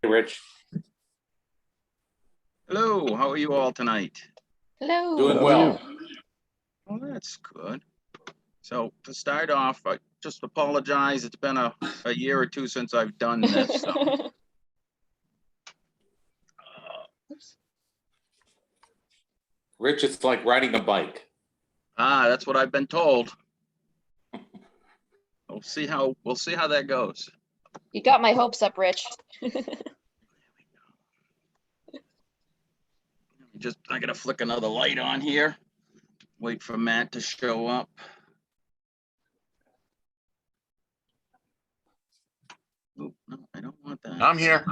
Rich. Hello, how are you all tonight? Hello. Doing well. Well, that's good. So to start off, I just apologize. It's been a year or two since I've done this. So. Rich, it's like riding a bike. That's what I've been told. We'll see how that goes. You got my hopes up, Rich. I gotta flick another light on here. Wait for Matt to show up. Oop, no, I don't want that. I'm here.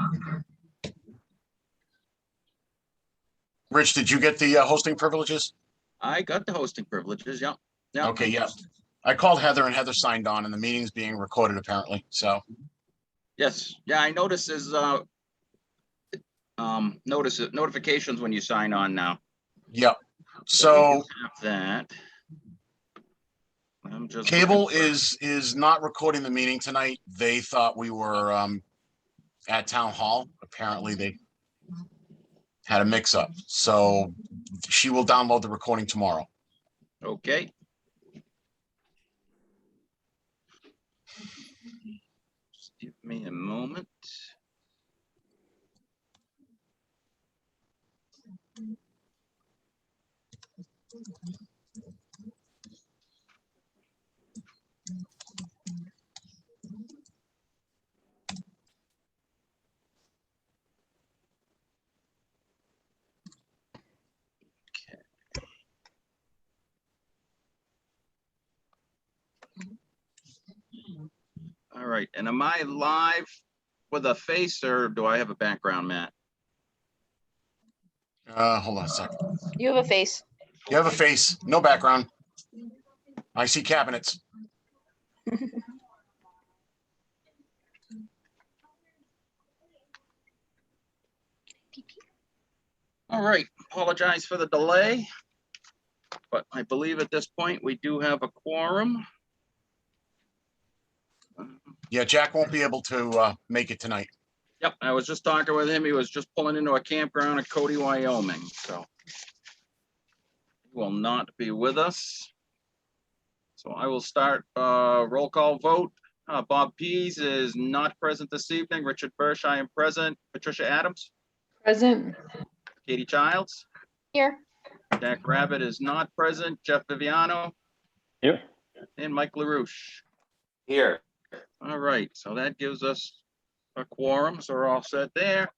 Rich, did you get the hosting privileges? I got the hosting privileges. Yeah. Okay, yeah. I called Heather and Heather signed on, and the meeting's being recorded apparently. So. Yes. Yeah, I notice there's notifications when you sign on now. Yep. So that. I'm just cable is not recording the meeting tonight. They thought we were at town hall. Apparently they had a mix up. So she will download the recording tomorrow. Okay. Just give me a moment. All right, and am I live with a face or do I have a background, Matt? Hold on a second. You have a face. You have a face, no background. I see cabinets. All right, apologize for the delay, but I believe at this point we do have a quorum. Yeah, Jack won't be able to make it tonight. Yep, I was just talking with him. He was just pulling into a campground in Cody, Wyoming, so he will not be with us. So I will start roll call vote. Bob Pease is not present this evening. Richard Bursch, I am present. Patricia Adams. Present. Katie Childs. Here. Jack Rabbit is not present. Jeff Viviano. Here. And Mike LaRouche. Here. All right, so that gives us a quorum, so we're all set there.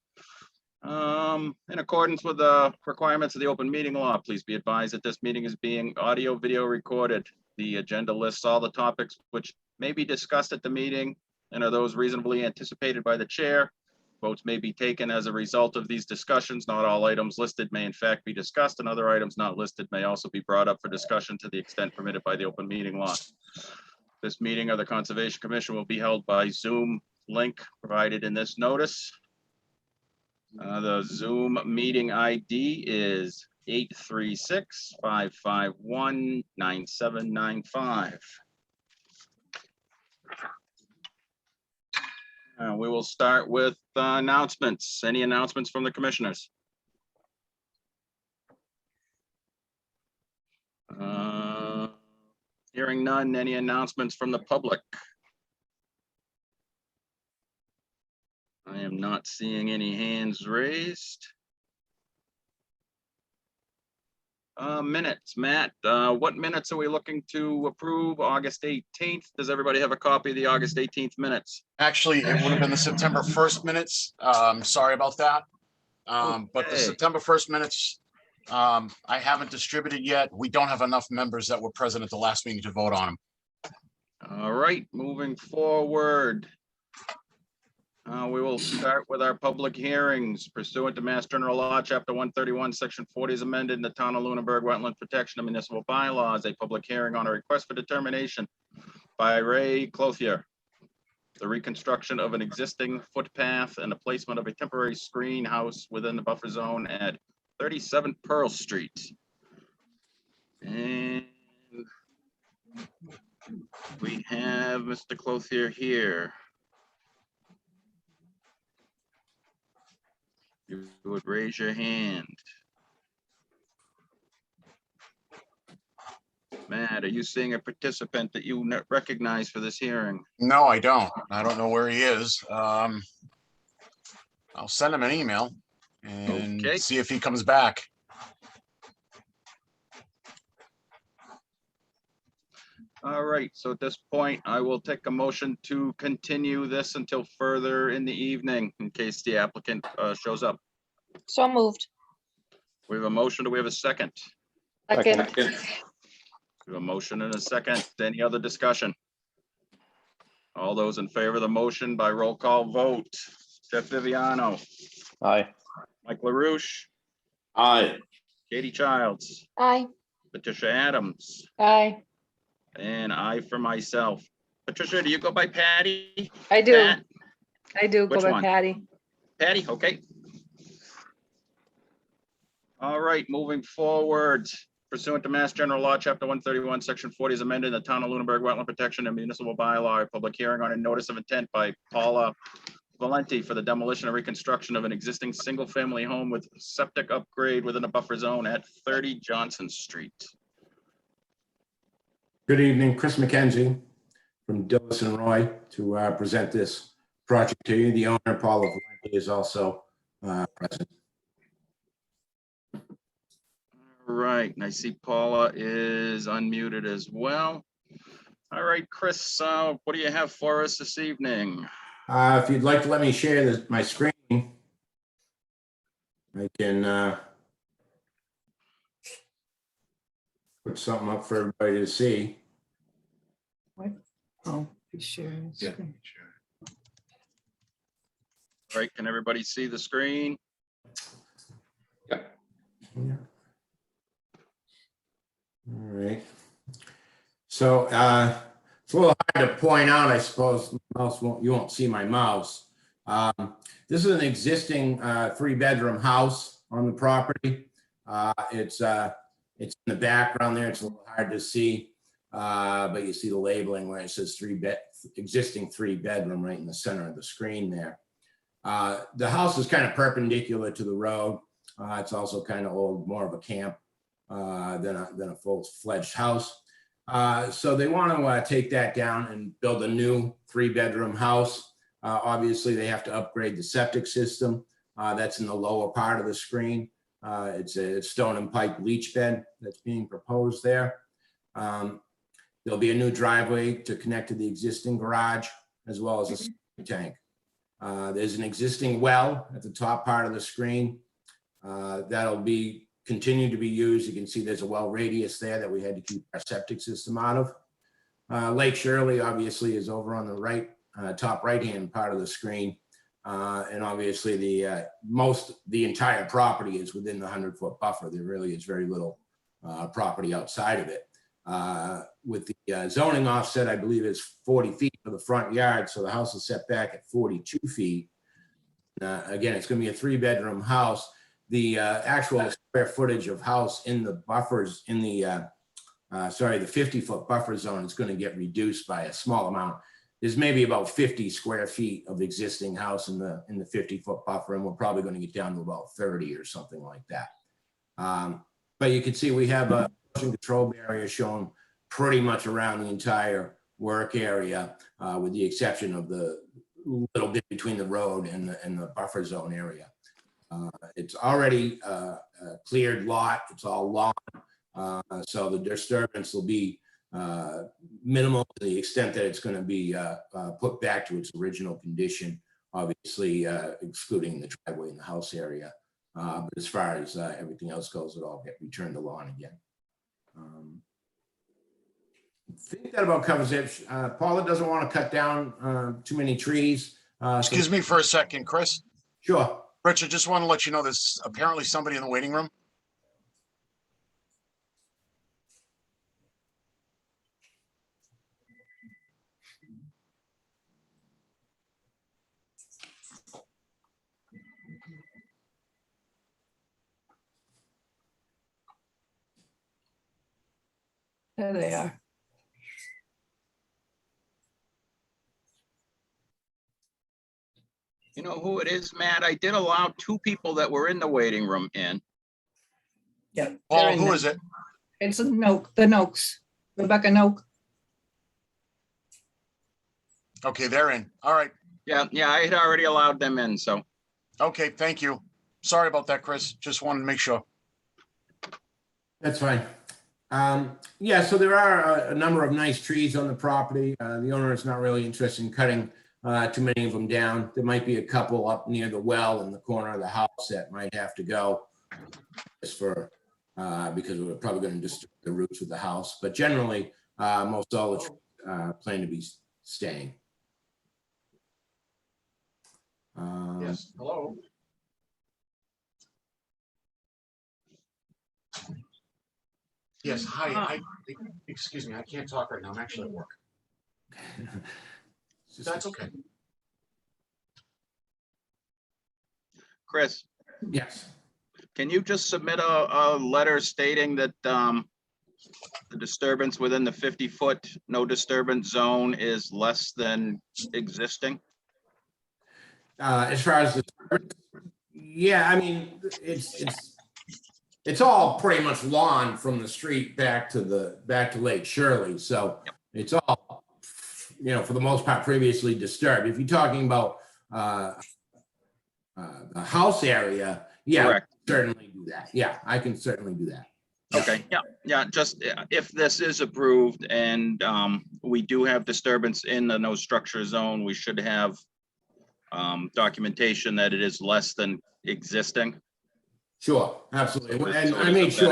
In accordance with the requirements of the open meeting law, please be advised that this meeting is being audio video recorded. The agenda lists all the topics which may be discussed at the meeting and are those reasonably anticipated by the chair. Votes may be taken as a result of these discussions. Not all items listed may in fact be discussed, and other items not listed may also be brought up for discussion to the extent permitted by the open meeting law. This meeting of the Conservation Commission will be held by Zoom link provided in this notice. The Zoom meeting ID is 836-551-9795. We will start with announcements. Any announcements from the commissioners? Hearing none, any announcements from the public? I am not seeing any hands raised. Minutes, Matt, what minutes are we looking to approve? August 18th. Does everybody have a copy of the August 18th minutes? Actually, it would have been the September 1st minutes. Sorry about that. But the September 1st minutes, I haven't distributed yet. We don't have enough members that were present at the last meeting to vote on them. All right, moving forward. We will start with our public hearings pursuant to Mass General Law, Chapter 131, Section 40 is amended in the Town of Lunenburg Wetland Protection and Municipal Bylaws. A public hearing on a request for determination by Ray Clothier, the reconstruction of an existing footpath and the placement of a temporary screen house within the buffer zone at 37 Pearl Street. And we have Mr. Clothier here. you would raise your hand. Matt, are you seeing a participant that you recognize for this hearing? No, I don't. I don't know where he is. I'll send him an email and Okay. see if he comes back. All right, so at this point, I will take a motion to continue this until further in the evening in case the applicant shows up. So moved. We have a motion. Do we have a second? Second. Second. We have a motion and a second. Any other discussion? All those in favor of the motion by roll call vote. Jeff Viviano, Aye. Mike LaRouche, Aye. Katie Childs, Aye. Patricia Adams, Aye. and I for myself. Patricia, do you go by Patty? I do. Pat? I do go Which by one? Patty. Patty, okay. All right, moving forward. Pursuant to Mass General Law, Chapter 131, Section 40 is amended, the Town of Lunenburg Wetland Protection and Municipal Bylaw, a public hearing on a notice of intent by Paula Valenti for the demolition and reconstruction of an existing single-family home with septic upgrade within a buffer zone at 30 Johnson Street. Good evening, Chris McKenzie from Dillis and Roy to present this project to you. The owner, Paula Valenti, is also present. All right, and I see Paula is unmuted as well. All right, Chris, what do you have for us this evening? If you'd like to let me share my screen, I can put something up for everybody to see. Oh, be sure. Yeah. All right, can everybody see the screen? Yeah. All right. So it's a little hard to point out, I suppose. You won't see my mouse. This is an existing 3-bedroom house on the property. It's in the background there. It's a little hard to see, but you see the labeling where it says existing 3-bedroom right in the center of the screen there. The house is kind of perpendicular to the road. It's also kind of old, more of a camp than a full-fledged house. So they want to take that down and build a new 3-bedroom house. Obviously, they have to upgrade the septic system. That's in the lower part of the screen. It's a stone and pipe leach bed that's being proposed there. There'll be a new driveway to connect to the existing garage, as well as a septic tank. There's an existing well at the top part of the screen. That'll continue to be used. You can see there's a well radius there that we had to keep our septic system out of. Lake Shirley obviously is over on the right, top right-hand part of the screen. And obviously the entire property is within the 100-foot buffer. There really is very little property outside of it. With the zoning offset, I believe it's 40 feet for the front yard. So the house is set back at 42 feet. Again, it's going to be a 3-bedroom house. The actual square footage of house in the buffers in the 50-foot buffer zone is going to get reduced by a small amount. There's maybe about 50 square feet of existing house in the 50-foot buffer, and we're probably going to get down to about 30 or something like that. But you can see we have a motion control area shown pretty much around the entire work area, with the exception of the little bit between the road and the buffer zone area. It's already a cleared lot. It's all lawn. So the disturbance will be minimal to the extent that it's going to be put back to its original condition, obviously excluding the driveway in the house area. But as far as everything else goes, it'll all get returned to lawn again. I think that about covers it. Paula doesn't want to cut down too many trees. Excuse me for a second, Chris. Sure. Richard, just want to let you know there's apparently somebody in the waiting room. There they are. You know who it is, Matt? I did allow 2 people that were in the waiting room in. Yeah. they're Paul, in who there. is it? It's the Noakes, Rebecca Noak. Okay, they're in. All right. Yeah, I had already allowed them in, so. Okay, thank you. Sorry about that, Chris. Just wanted to make sure. That's fine. Yeah, so there are a number of nice trees on the property. The owner is not really interested in cutting too many of them down. There might be a couple up near the well in the corner of the house that might have to go just for, because we're probably going to disturb the roots of the house. But generally, most all the trees plan to be staying. Hello. Yes, hi. Excuse me, I can't talk right now. I'm actually at work. That's okay. Chris, Yes. can you just submit a letter stating that the disturbance within the 50-foot no disturbance zone is less than existing? As far as the, yeah, I mean, it's all pretty much lawn from the street back to Lake Shirley. So it's all, for the most part previously disturbed. If you're talking about the house area, yeah, Correct. certainly do that. Yeah, I can certainly do that. Okay, yeah, just if this is approved and we do have disturbance in the no structure zone, we should have documentation that it is less than existing. Sure, absolutely. And So I it made is a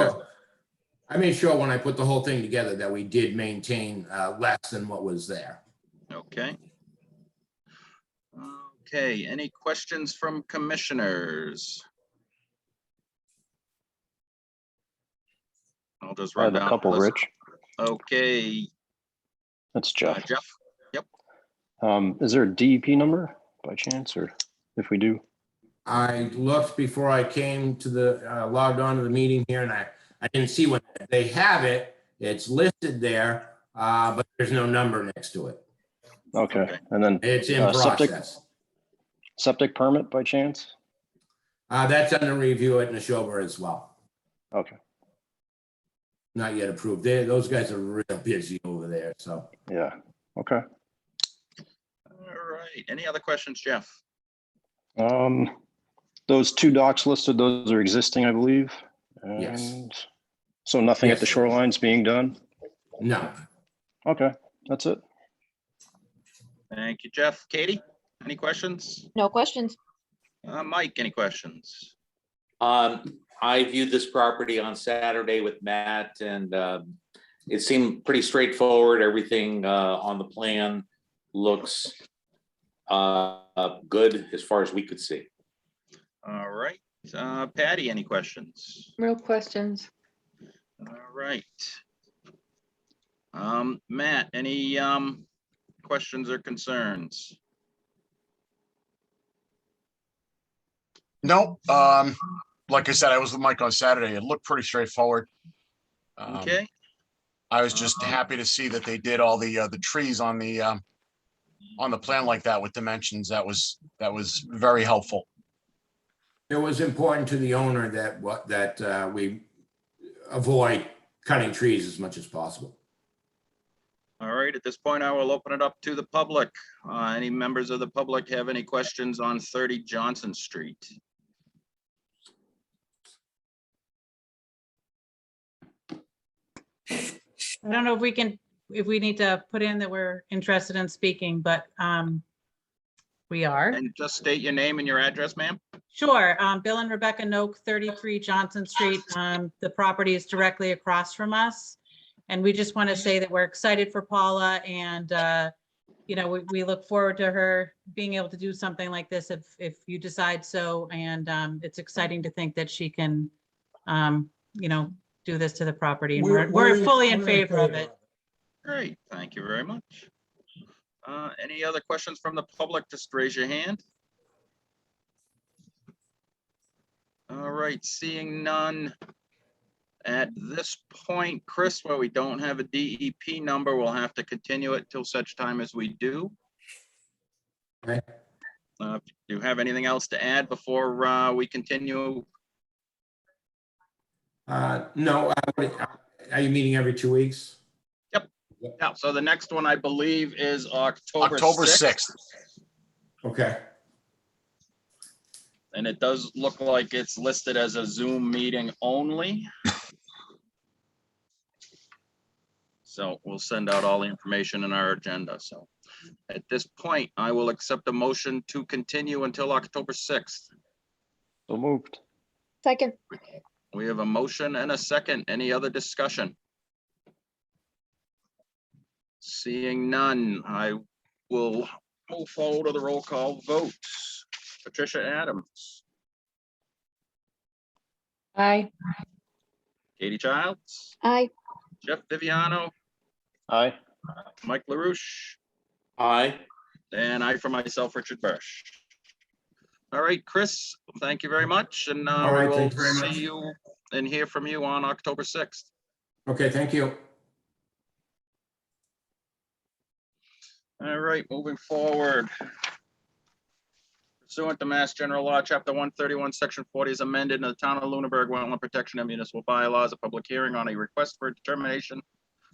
better- sure when I put the whole thing together that we did maintain less than what was there. Okay. Okay, any questions from commissioners? I'll just I run have a down. couple, the list. Rich. Okay, That's Jeff. Jeff, Is there a DEP number by chance, or if we do? I looked before I came to the, logged on to the meeting here, and I didn't see when they have it. It's listed there, but there's no number next to it. Okay, and then It's in Septic? process. septic permit by chance? That's under review at Neshoba as well. Okay, Not yet approved. Those guys are real busy over there, so. yeah, okay. all right, any other questions, Jeff? Those 2 docks listed, those are existing, I believe. Yes. And so nothing at the Yes. shoreline's being done? No. Okay, that's it. Thank you, Jeff. Katie, any questions? No questions. Mike, any questions? I viewed this property on Saturday with Matt, and it seemed pretty straightforward. Everything on the plan looks good as far as we could see. All right, Patty, any questions? No questions. All right. Matt, any questions or concerns? No, like I said, I was with Mike on Saturday. It looked pretty straightforward. Okay, I was just happy to see that they did all the trees on the plan like that with dimensions. That was very helpful. It was important to the owner that we avoid cutting trees as much as possible. all right, at this point, I will open it up to the public. Any members of the public have any questions on 30 Johnson Street? I don't know if we need to put in that we're interested in speaking, but we are. And just state your name and your address, ma'am. Sure. Bill and Rebecca Noak, 33 Johnson Street. The property is directly across from us. And we just want to say that we're excited for Paula, and we look forward to her being able to do something like this if you decide so. And it's exciting to think that she can, do this to the property. And we're fully in favor of it. Great, thank you very much. Any other questions from the public? Just raise your hand. All right, seeing none. At this point, Chris, where we don't have a DEP number, we'll have to continue it till such time as we do. Okay. Do you have anything else to add before we continue? No, are you meeting every 2 weeks? Yeah, so the next one I believe is October October 6th. 6th. Okay, And it does look like it's listed as a Zoom meeting only. So we'll send out all the information in our agenda. So at this point, I will accept a motion to continue until October 6th. So moved. Second. We have a motion and a second. Any other discussion? Seeing none, I will move forward to the roll call vote. Patricia Adams, Aye. Katie Childs, Aye. Jeff Viviano, Aye. Mike LaRouche, Aye. and I for myself, Richard Bursch. All right, Chris, thank you very much, and All we right, will thank you very much. see you and hear from you on October 6th. okay, thank you. All right, moving forward. Pursuant to Mass General Law, Chapter 131, Section 40 is amended in the Town of Lunenburg Wetland Protection and Municipal Bylaws, a public hearing on a request for determination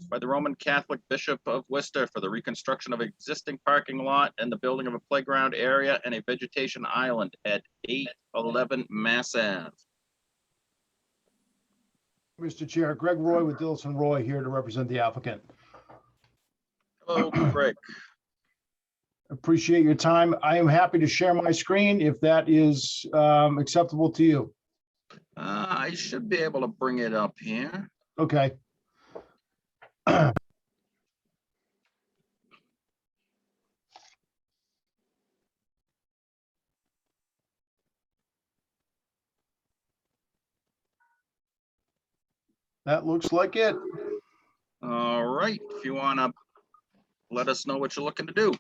by the Roman Catholic Bishop of Worcester for the reconstruction of existing parking lot and the building of a playground area and a vegetation island at 811 Mass Ave. Mr. Chair, Greg Roy with Dillson Roy here to represent the applicant. Hello, Greg. Appreciate your time. I am happy to share my screen if that is acceptable to you. I should be able to bring it up here. Okay. That looks like it. All right, if you want to let us know what you're looking to do.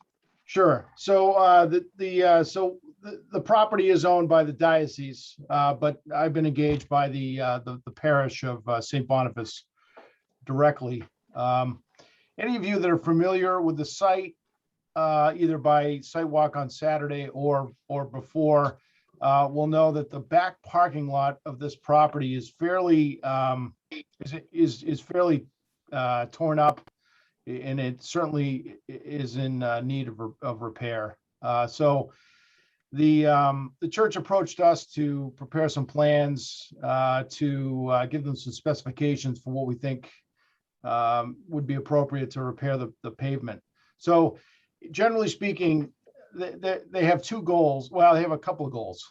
Sure. So the property is owned by the diocese, but I've been engaged by the parish of St. Boniface directly. Any of you that are familiar with the site, either by site walk on Saturday or before, will know that the back parking lot of this property is fairly torn up, and it certainly is in need of repair. So the church approached us to prepare some plans to give them some specifications for what we think would be appropriate to repair the pavement. So generally speaking, they have two goals. Well, they have a couple of goals.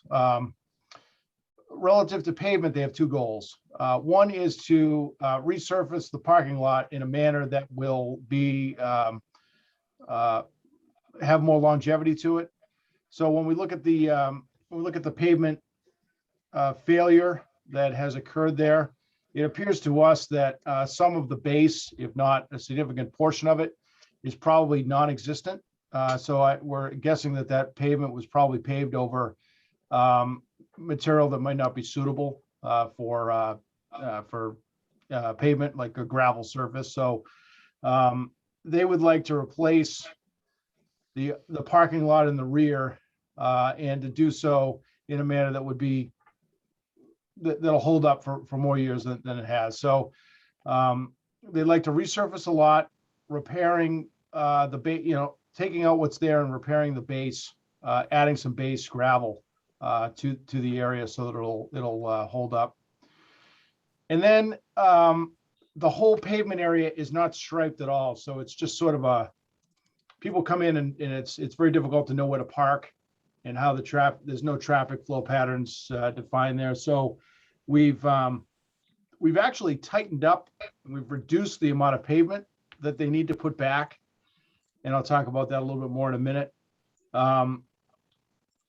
Relative to pavement, they have two goals. One is to resurface the parking lot in a manner that will be have more longevity to it. So when we look at the pavement failure that has occurred there, it appears to us that some of the base, if not a significant portion of it, is probably non-existent. So we're guessing that pavement was probably paved over material that might not be suitable for pavement, like a gravel surface. So they would like to replace the parking lot in the rear and to do so in a manner that would be that'll hold up for more years than it has. So they'd like to resurface a lot, repairing the base, taking out what's there and repairing the base, adding some base gravel to the area so that it'll hold up. And then the whole pavement area is not striped at all, so it's just sort of people come in and it's very difficult to know where to park and how there's no traffic flow patterns defined there. So we've actually tightened up and we've reduced the amount of pavement that they need to put back. And I'll talk about that a little bit more in a minute.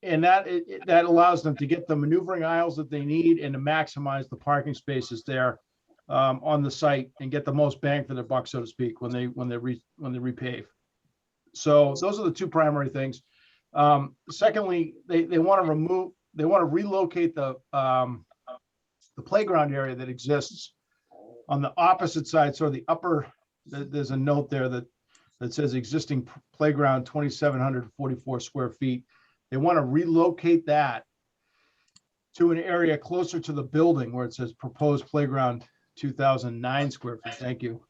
And that allows them to get the maneuvering aisles that they need and to maximize the parking spaces there on the site and get the most bang for their buck, so to speak, when they repave. So those are the two primary things. Secondly, they want to relocate the playground area that exists on the opposite side. So the upper, there's a note there that says existing playground 2,744 square feet. They want to relocate that to an area closer to the building where it says proposed playground 2,009 square feet. Thank you.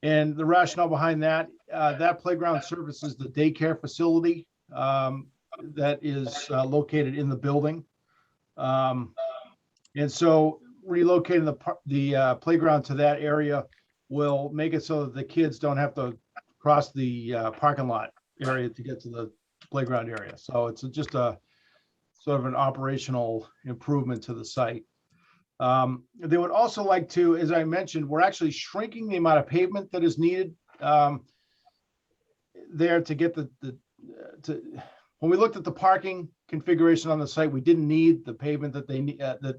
And the rationale behind that, that playground services the daycare facility that is located in the building. And so relocating the playground to that area will make it so that the kids don't have to cross the parking lot area to get to the playground area. So it's just a sort of an operational improvement to the site. They would also like to, as I mentioned, we're actually shrinking the amount of pavement that is needed there to get when we looked at the parking configuration on the site, we didn't need the pavement that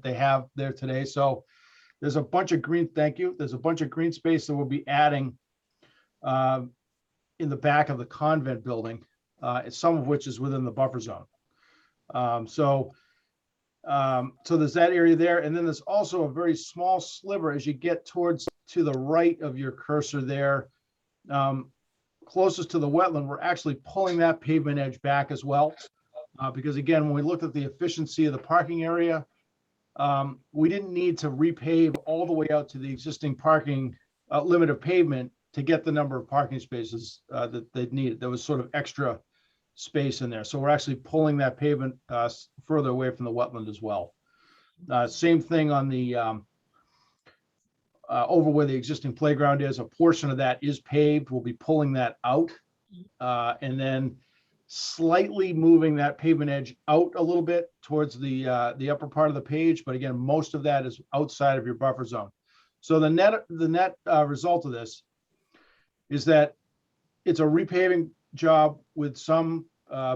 they have there today. So there's a bunch of green, thank you. There's a bunch of green space that we'll be adding in the back of the convent building, some of which is within the buffer zone. So there's that area there. And then there's also a very small sliver as you get to the right of your cursor there. Closest to the wetland, we're actually pulling that pavement edge back as well. Because again, when we looked at the efficiency of the parking area, we didn't need to repave all the way out to the existing parking limit of pavement to get the number of parking spaces that they needed. There was sort of extra space in there. So we're actually pulling that pavement further away from the wetland as well. Same thing on the over where the existing playground is. A portion of that is paved. We'll be pulling that out and then slightly moving that pavement edge out a little bit towards the upper part of the page. But again, most of that is outside of your buffer zone. So the net result of this is that it's a repaving job with some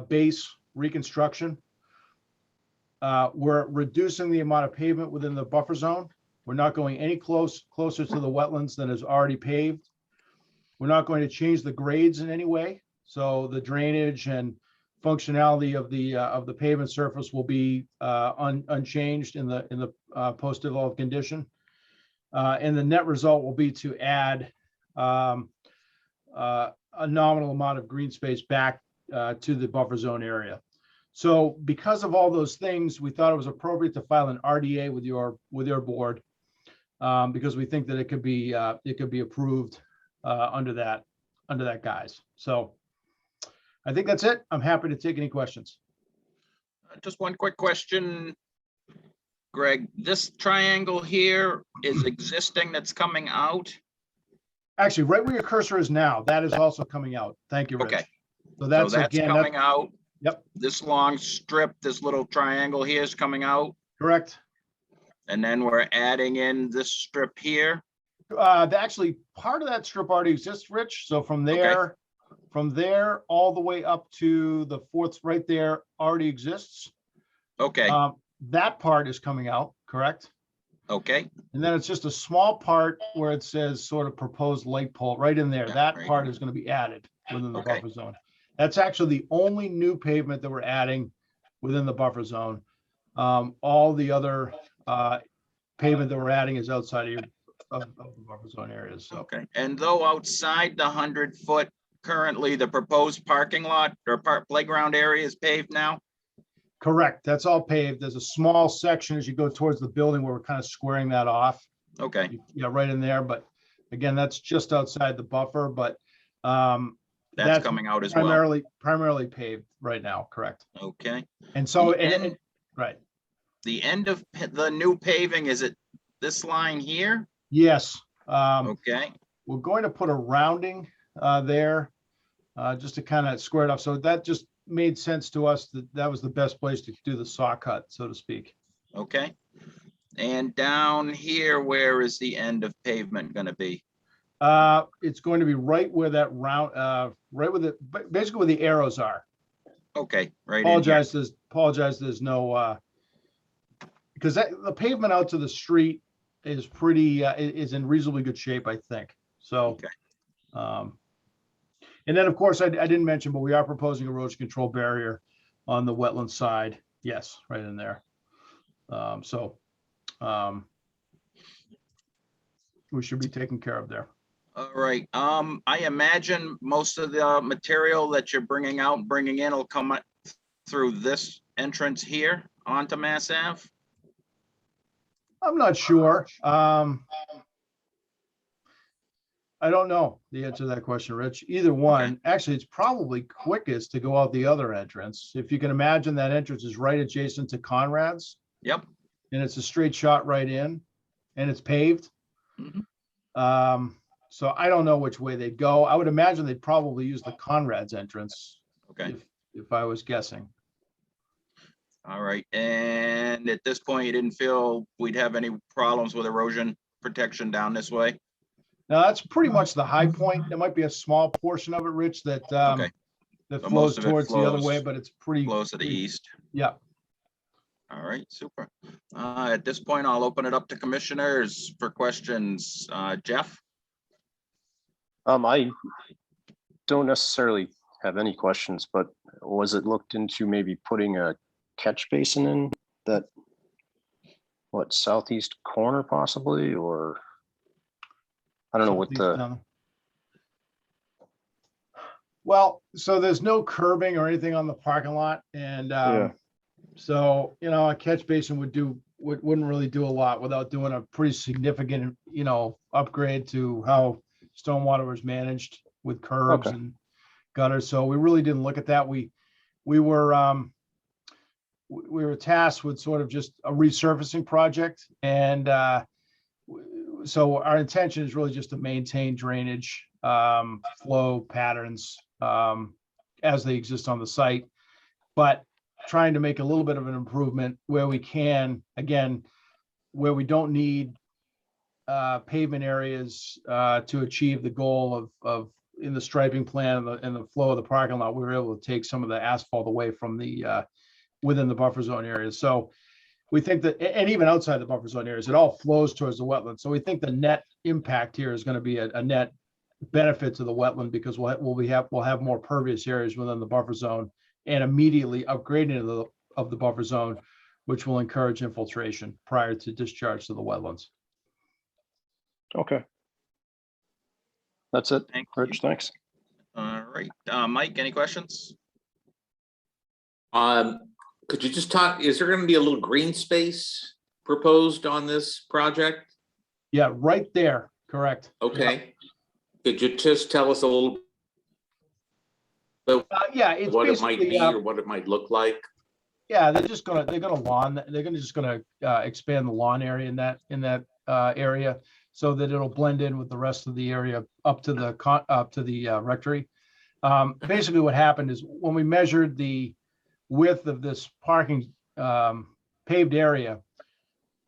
base reconstruction. We're reducing the amount of pavement within the buffer zone. We're not going any closer to the wetlands than is already paved. We're not going to change the grades in any way. So the drainage and functionality of the pavement surface will be unchanged in the post-developed condition. And the net result will be to add a nominal amount of green space back to the buffer zone area. So because of all those things, we thought it was appropriate to file an RDA with your board because we think that it could be approved under that guise. So I think that's it. I'm happy to take any questions. Just one quick question, Greg. This triangle here is existing that's coming out? Actually, right where your cursor is now, that is also coming out. Thank you, Rich. Okay. So that's again, coming out. Yep. This long strip, this little triangle here is coming out. Correct. And then we're adding in this strip here. Actually, part of that strip already exists, Rich. So from there, all the way up to the fourth right there already exists. Okay. That part is coming out, correct? Okay. And then it's just a small part where it says sort of proposed light pole right in there. Yeah, that right. part is going to be added within the Okay. buffer zone. That's actually the only new pavement that we're adding within the buffer zone. All the other pavement that we're adding is outside of the buffer zone areas. So. Okay. And though outside the 100-foot, currently the proposed parking lot or playground area is paved now? Correct. That's all paved. There's a small section as you go towards the building where we're kind of squaring that off. Okay. Yeah, right in there. But again, that's just outside the buffer. But that's coming out as well. Primarily paved right now. Correct. Okay. And so, right. The end of the new paving, is it this line here? Yes. Okay. We're going to put a rounding there just to kind of square it up. So that just made sense to us that was the best place to do the saw cut, so to speak. Okay. And down here, where is the end of pavement going to be? It's going to be right where that round, right where basically where the arrows are. Okay, right. Apologize, there's no, because the pavement out to the street is pretty, is in reasonably good shape, I think. So, okay. And then of course, I didn't mention, but we are proposing erosion control barrier on the wetland side. Yes, right in there. We should be taken care of there. All right. I imagine most of the material that you're bringing in will come through this entrance here onto Mass Ave? I'm not sure. I don't know the answer to that question, Rich. Either one. Actually, it's probably quickest to go out the other entrance. If you can imagine, that entrance is right adjacent to Conrad's. Yep. And it's a straight shot right in, and it's paved. Mhm. So I don't know which way they'd go. I would imagine they'd probably use the Conrad's entrance. Okay. If I was guessing. All right. And at this point, you didn't feel we'd have any problems with erosion protection down this way? Now, that's pretty much the high point. There might be a small portion of it, Rich, that Okay. that So flows most of it towards the other way, flows- but it's pretty. Close to the east. Yeah. All right, super. At this point, I'll open it up to commissioners for questions. Jeff? I don't necessarily have any questions, but was it looked into maybe putting a catch basin in that, what, southeast corner possibly, or I don't know what the, Well, so there's no curbing or anything on the parking lot, and Yeah. so, a catch basin wouldn't really do a lot without doing a pretty significant, upgrade to how stormwater was managed with curbs Okay. and gutters. So we really didn't look at that. We were tasked with sort of just a resurfacing project, and so our intention is really just to maintain drainage flow patterns as they exist on the site, but trying to make a little bit of an improvement where we can, again, where we don't need pavement areas to achieve the goal of in the striping plan and the flow of the parking lot. We were able to take some of the asphalt away from the within the buffer zone areas. So we think that, and even outside the buffer zone areas, it all flows towards the wetland. So we think the net impact here is going to be a net benefit to the wetland, because we'll have more pervious areas within the buffer zone, and immediately upgrading of the buffer zone, which will encourage infiltration prior to discharge to the wetlands. okay. That's it, Thank you. Rich, thanks. All right, Mike, any questions? Could you just talk, is there gonna be a little green space proposed on this project? Yeah, right there, correct. Okay. Could you just tell us a little Yeah, it's what it might basically, be or what it might look like? yeah, they're gonna expand the lawn area in that area, so that it'll blend in with the rest of the area up to the rectory. Basically what happened is, when we measured the width of this parking paved area,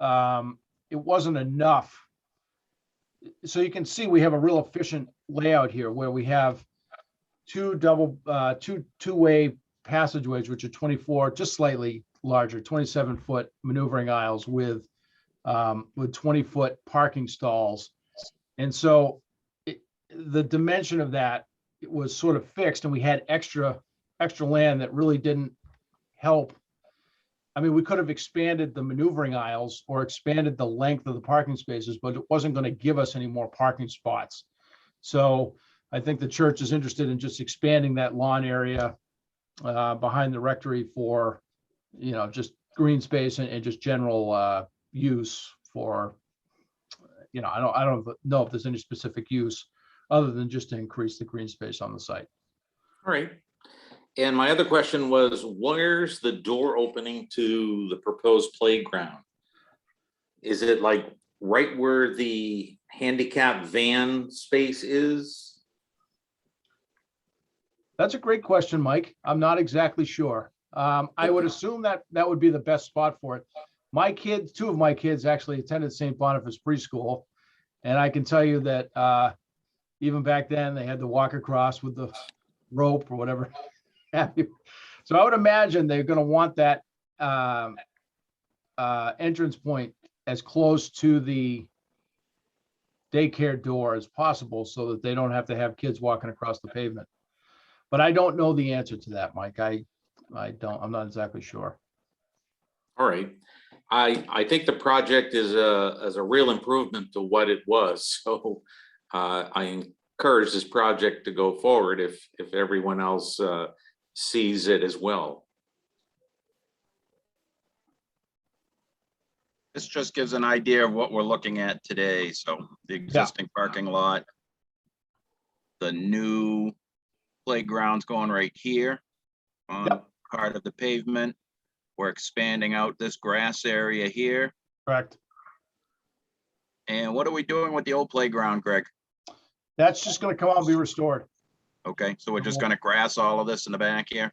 it wasn't enough. So you can see we have a real efficient layout here, where we have two-way passageways, which are 24, just slightly larger, 27-foot maneuvering aisles with 20-foot parking stalls. And so the dimension of that, it was sort of fixed, and we had extra land that really didn't help. I mean, we could have expanded the maneuvering aisles or expanded the length of the parking spaces, but it wasn't going to give us any more parking spots. So I think the church is interested in just expanding that lawn area behind the rectory for, just green space and just general use for, I don't know if there's any specific use other than just to increase the green space on the site. All right. And my other question was, where's the door opening to the proposed playground? Is it like right where the handicap van space is? That's a great question, Mike. I'm not exactly sure. I would assume that would be the best spot for it. Two of my kids actually attended St. Boniface Preschool, and I can tell you that even back then they had to walk across with the rope or whatever. So I would imagine they're going to want that entrance point as close to the daycare door as possible, so that they don't have to have kids walking across the pavement. But I don't know the answer to that, Mike. I'm not exactly sure. All right. I think the project is a real improvement to what it was. So I encourage this project to go forward if everyone else sees it as well. This just gives an idea of what we're looking at today. So the existing parking lot. The new playground's going right here on Yep. part of the pavement. We're expanding out this grass area here. Correct. And what are we doing with the old playground, Greg? That's just gonna come out and be restored. Okay, so we're just gonna grass all of this in the back here?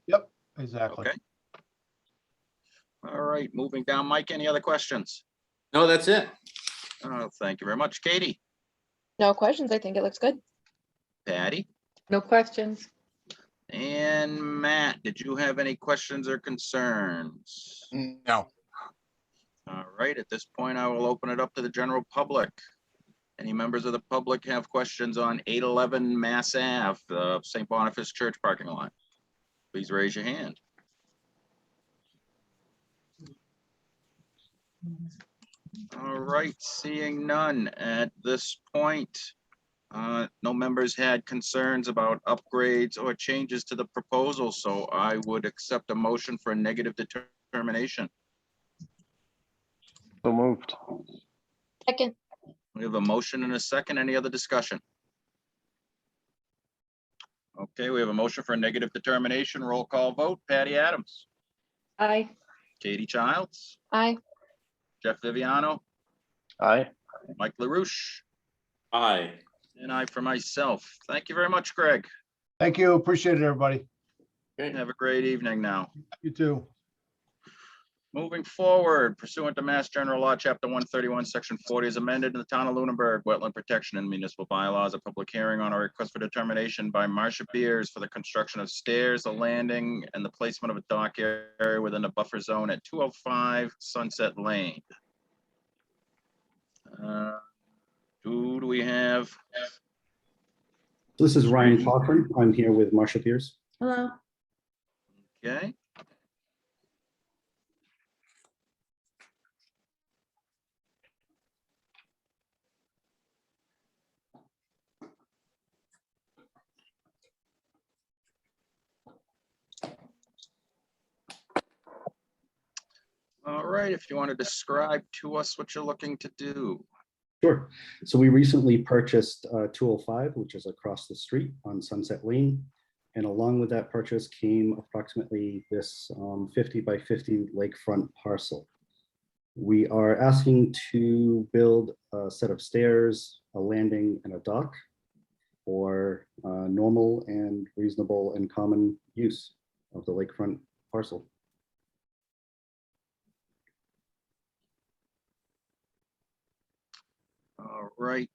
Exactly. Okay. All right, moving down. Mike, any other questions? No, that's it. Thank you very much. Katie, No questions. I think it looks good. Patty, No questions. and Matt, did you have any questions or concerns? No, All right, at this point, I will open it up to the general public. Any members of the public have questions on 811 Mass Ave, the St. Boniface Church parking lot? Please raise your hand. All right, seeing none at this point. No members had concerns about upgrades or changes to the proposal, so I would accept a motion for a negative determination. So moved. Second. We have a motion and a second. Any other discussion? Okay, we have a motion for a negative determination. Roll call vote. Patty Adams, Aye. Katie Childs, Aye. Jeff Viviano, Aye. Mike LaRouche, Aye. and I for myself. Thank you very much, Greg. Thank you. Appreciate it, everybody. Have a great evening now. You too. Moving forward, pursuant to Mass General Law, Chapter 131, Section 40 is amended in the town of Lunenburg, Wetland Protection and Municipal Bylaws, a public hearing on a request for determination by Marcia Beers for the construction of stairs, a landing, and the placement of a dock area within a buffer zone at 205 Sunset Lane. Who do we have? This is Ryan Cochran. I'm here with Marcia Pierce. Hello. Okay. All right, if you want to describe to us what you're looking to do. Sure. So we recently purchased 205, which is across the street on Sunset Lane. And along with that purchase came approximately this 50 by 50 lakefront parcel. We are asking to build a set of stairs, a landing, and a dock for normal and reasonable and common use of the lakefront parcel. All right.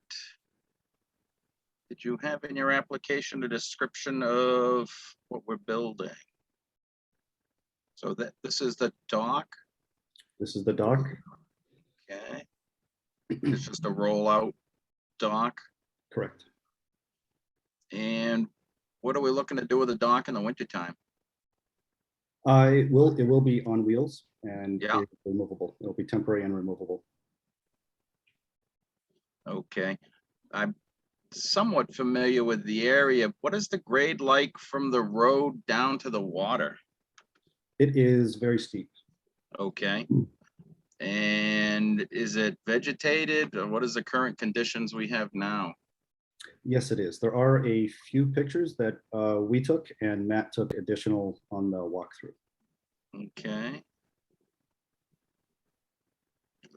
Did you have in your application a description of what we're building? So that this is the dock, This is the dock. okay? It's just a rollout dock. Correct. And what are we looking to do with the dock in the wintertime? It will be on wheels and Yeah. removable. It'll be temporary and removable. Okay, I'm somewhat familiar with the area. What is the grade like from the road down to the water? It is very steep. Okay. And is it vegetated, or what is the current conditions we have now? Yes, it is. There are a few pictures that we took and Matt took additional on the walkthrough. Okay.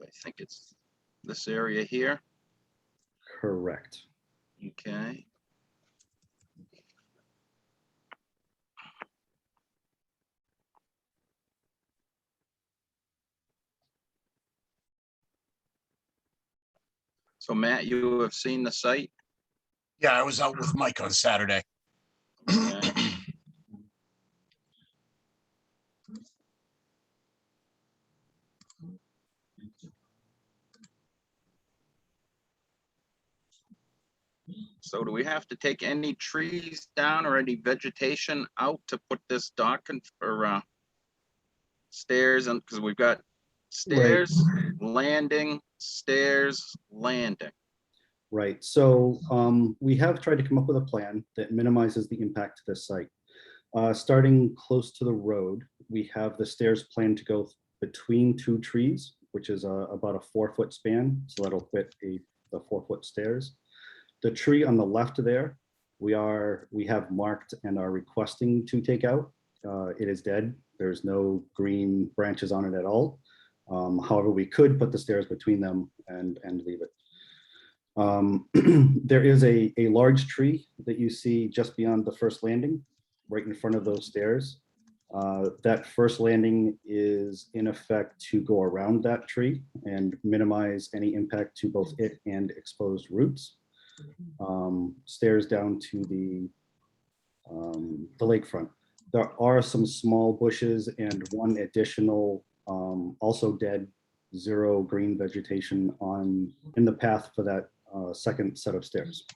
I think it's this area here. Correct. Okay. So Matt, you have seen the site? yeah, I was out with Mike on Saturday. Okay. So do we have to take any trees down or any vegetation out to put this dock in for stairs? And because we've got stairs, landing, stairs, landing. Right. So we have tried to come up with a plan that minimizes the impact to this site. Starting close to the road, we have the stairs planned to go between two trees which is about a 4-foot span. So that'll fit the 4-foot stairs. The tree on the left there, we have marked and are requesting to take out. It is dead. There's no green branches on it at all. However, we could put the stairs between them and leave it. There is a large tree that you see just beyond the first landing, right in front of those stairs. That first landing is in effect to go around that tree and minimize any impact to both it and exposed roots. Stairs down to the lakefront. There are some small bushes and one additional, also dead, 0 green vegetation in the path for that second set of stairs.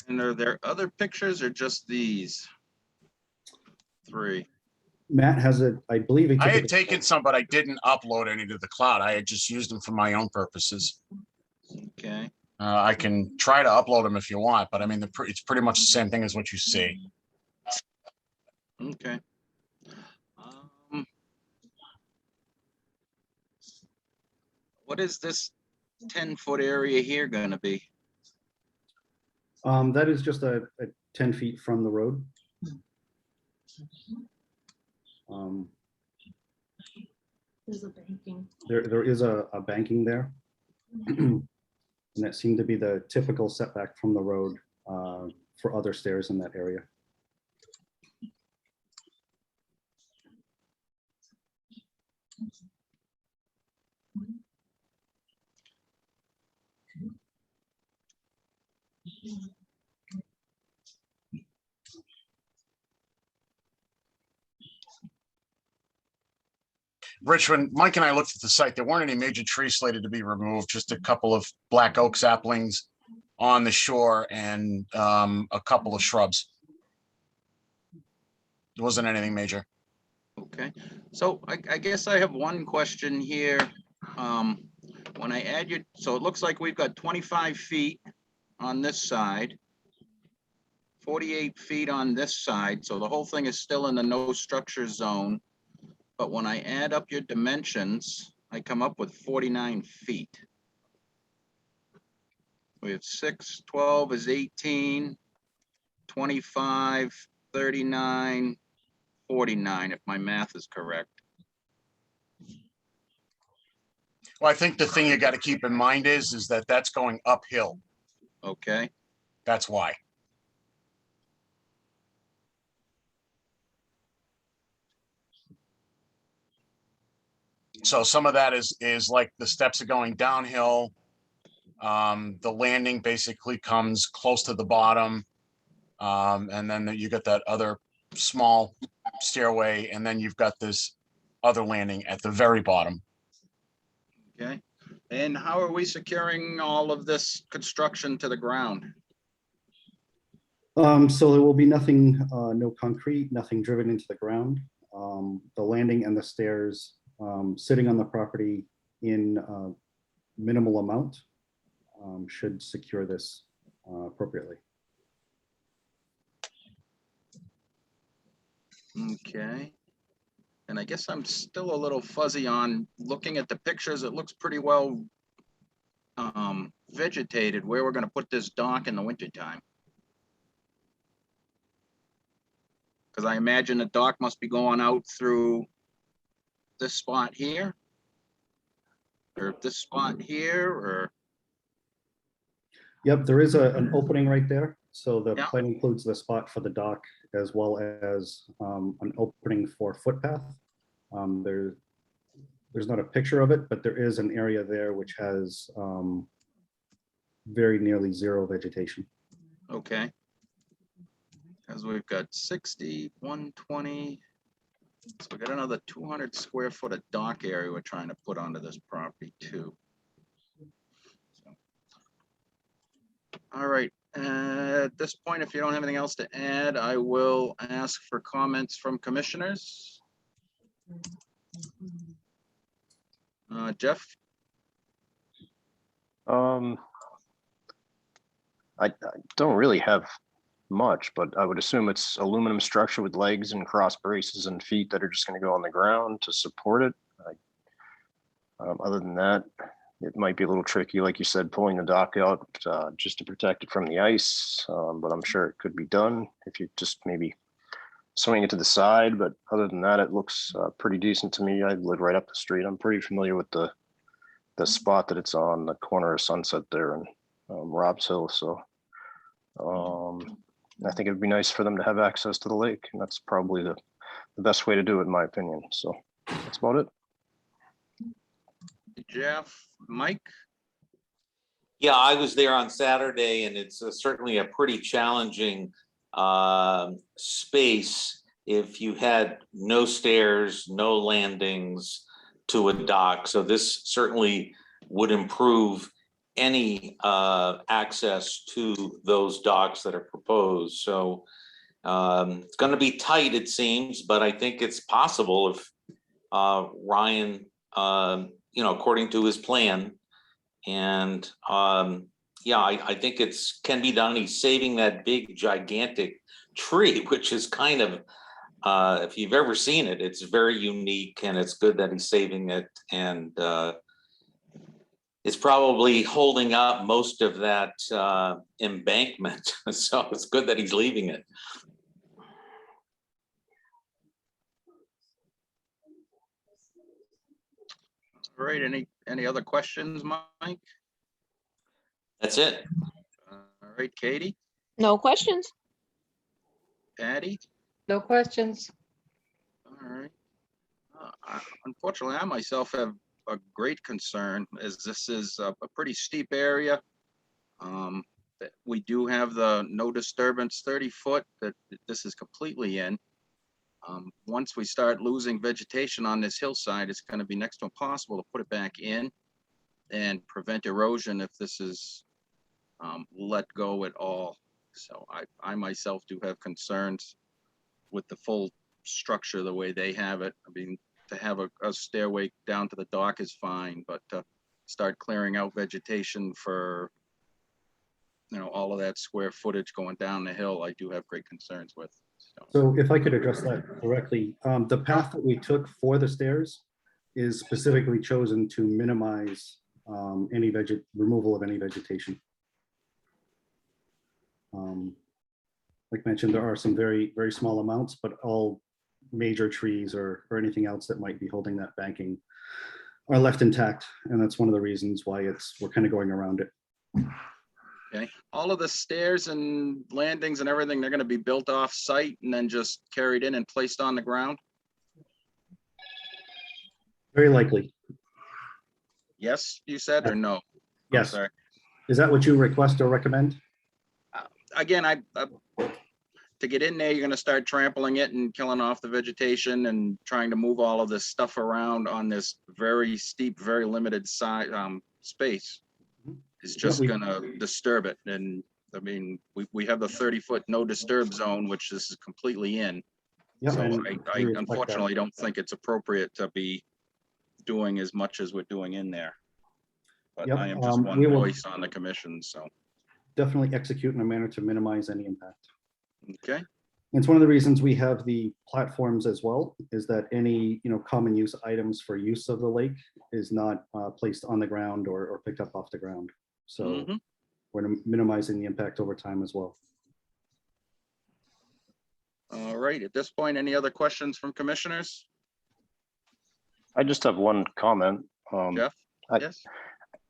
And are there other pictures or just these 3? Matt has it, I believe. I had taken some, but I didn't upload any to the cloud. I had just used them for my own purposes. Okay. I can try to upload them if you want, but I mean, it's pretty much the same thing as what you see. Okay. What is this 10-foot area here gonna be? That is just a 10 feet from the road. There's a banking. There is a banking there. And that seemed to be the typical setback from the road for other stairs in that area. Rich, when Mike and I looked at the site, there weren't any major trees slated to be removed, just a couple of black oak saplings on the shore and a couple of shrubs. There wasn't anything major. Okay, so I guess I have one question here. When I add so it looks like we've got 25 feet on this side, 48 feet on this side, so the whole thing is still in the no structure zone. But when I add up your dimensions, I come up with 49 feet. We have 6, 12 is 18, 25, 39, 49, if my math is correct. Well, I think the thing you got to keep in mind is that that's going uphill. Okay, That's why. So some of that is like the steps are going downhill. The landing basically comes close to the bottom. And then you got that other small stairway, and then you've got this other landing at the very bottom. okay. And how are we securing all of this construction to the ground? So there will be nothing, no concrete, nothing driven into the ground. The landing and the stairs sitting on the property in minimal amount should secure this appropriately. Okay. And I guess I'm still a little fuzzy on looking at the pictures. It looks pretty well vegetated where we're gonna put this dock in the wintertime. Because I imagine the dock must be going out through this spot here. Or this spot here, or, Yep, there is an opening right there. So the Yeah. plan includes the spot for the dock as well as an opening for footpath. There's not a picture of it, but there is an area there which has very nearly 0 vegetation. okay. Because we've got 60, 120. So we got another 200 square foot of dock area we're trying to put onto this property too. So, all right, at this point, if you don't have anything else to add, I will ask for comments from commissioners. Jeff? I don't really have much, but I would assume it's aluminum structure with legs and cross braces and feet that are just going to go on the ground to support it. Other than that, it might be a little tricky, like you said, pulling the dock out just to protect it from the ice, but I'm sure it could be done if you just maybe swing it to the side. But other than that, it looks pretty decent to me. I live right up the street. I'm pretty familiar with the spot that it's on, the corner of Sunset there and Rob's Hill. So I think it'd be nice for them to have access to the lake, and that's probably the best way to do it, in my opinion. So that's about it. Jeff, Mike? Yeah, I was there on Saturday, and it's certainly a pretty challenging space if you had no stairs, no landings to a dock. So this certainly would improve any access to those docks that are proposed. So it's going to be tight, it seems, but I think it's possible if Ryan, according to his plan. And yeah, I think it's can be done. He's saving that big, gigantic tree, which is kind of, if you've ever seen it, it's very unique, and it's good that he's saving it. And it's probably holding up most of that embankment. So it's good that he's leaving it. All right, any other questions, Mike? That's it. All right, Katie, No questions. Patty? No questions. All right. Unfortunately, I myself have a great concern, as this is a pretty steep area. We do have the no disturbance 30 foot that this is completely in. Once we start losing vegetation on this hillside, it's going to be next to impossible to put it back in and prevent erosion if this is let go at all. So I myself do have concerns with the full structure the way they have it. I mean, to have a stairway down to the dock is fine, but to start clearing out vegetation for, all of that square footage going down the hill, I do have great concerns with. So if I could address that directly, the path that we took for the stairs is specifically chosen to minimize any removal of any vegetation. Like mentioned, there are some very, very small amounts, but all major trees or anything else that might be holding that banking are left intact. And that's one of the reasons why we're kind of going around it. Okay, all of the stairs and landings and everything, they're going to be built off site and then just carried in and placed on the ground? Very likely. Yes, you said, or no? Yes. Sorry. Is that what you request or recommend? Again, to get in there, you're going to start trampling it and killing off the vegetation and trying to move all of this stuff around on this very steep, very limited size space. Is just going to disturb it. And I mean, we have the 30-foot no disturb zone, which this is completely in. Yeah, So I respect unfortunately don't think it's appropriate to be doing as much as we're doing in there. But Yep, I am just one we will voice on the commission, so. definitely execute in a manner to minimize any impact. Okay, And it's one of the reasons we have the platforms as well, is that any, common use items for use of the lake is not placed on the ground or picked up off the ground. So we're minimizing the impact over time as well. all right. At this point, any other questions from commissioners? I just have one comment. Jeff? Yes?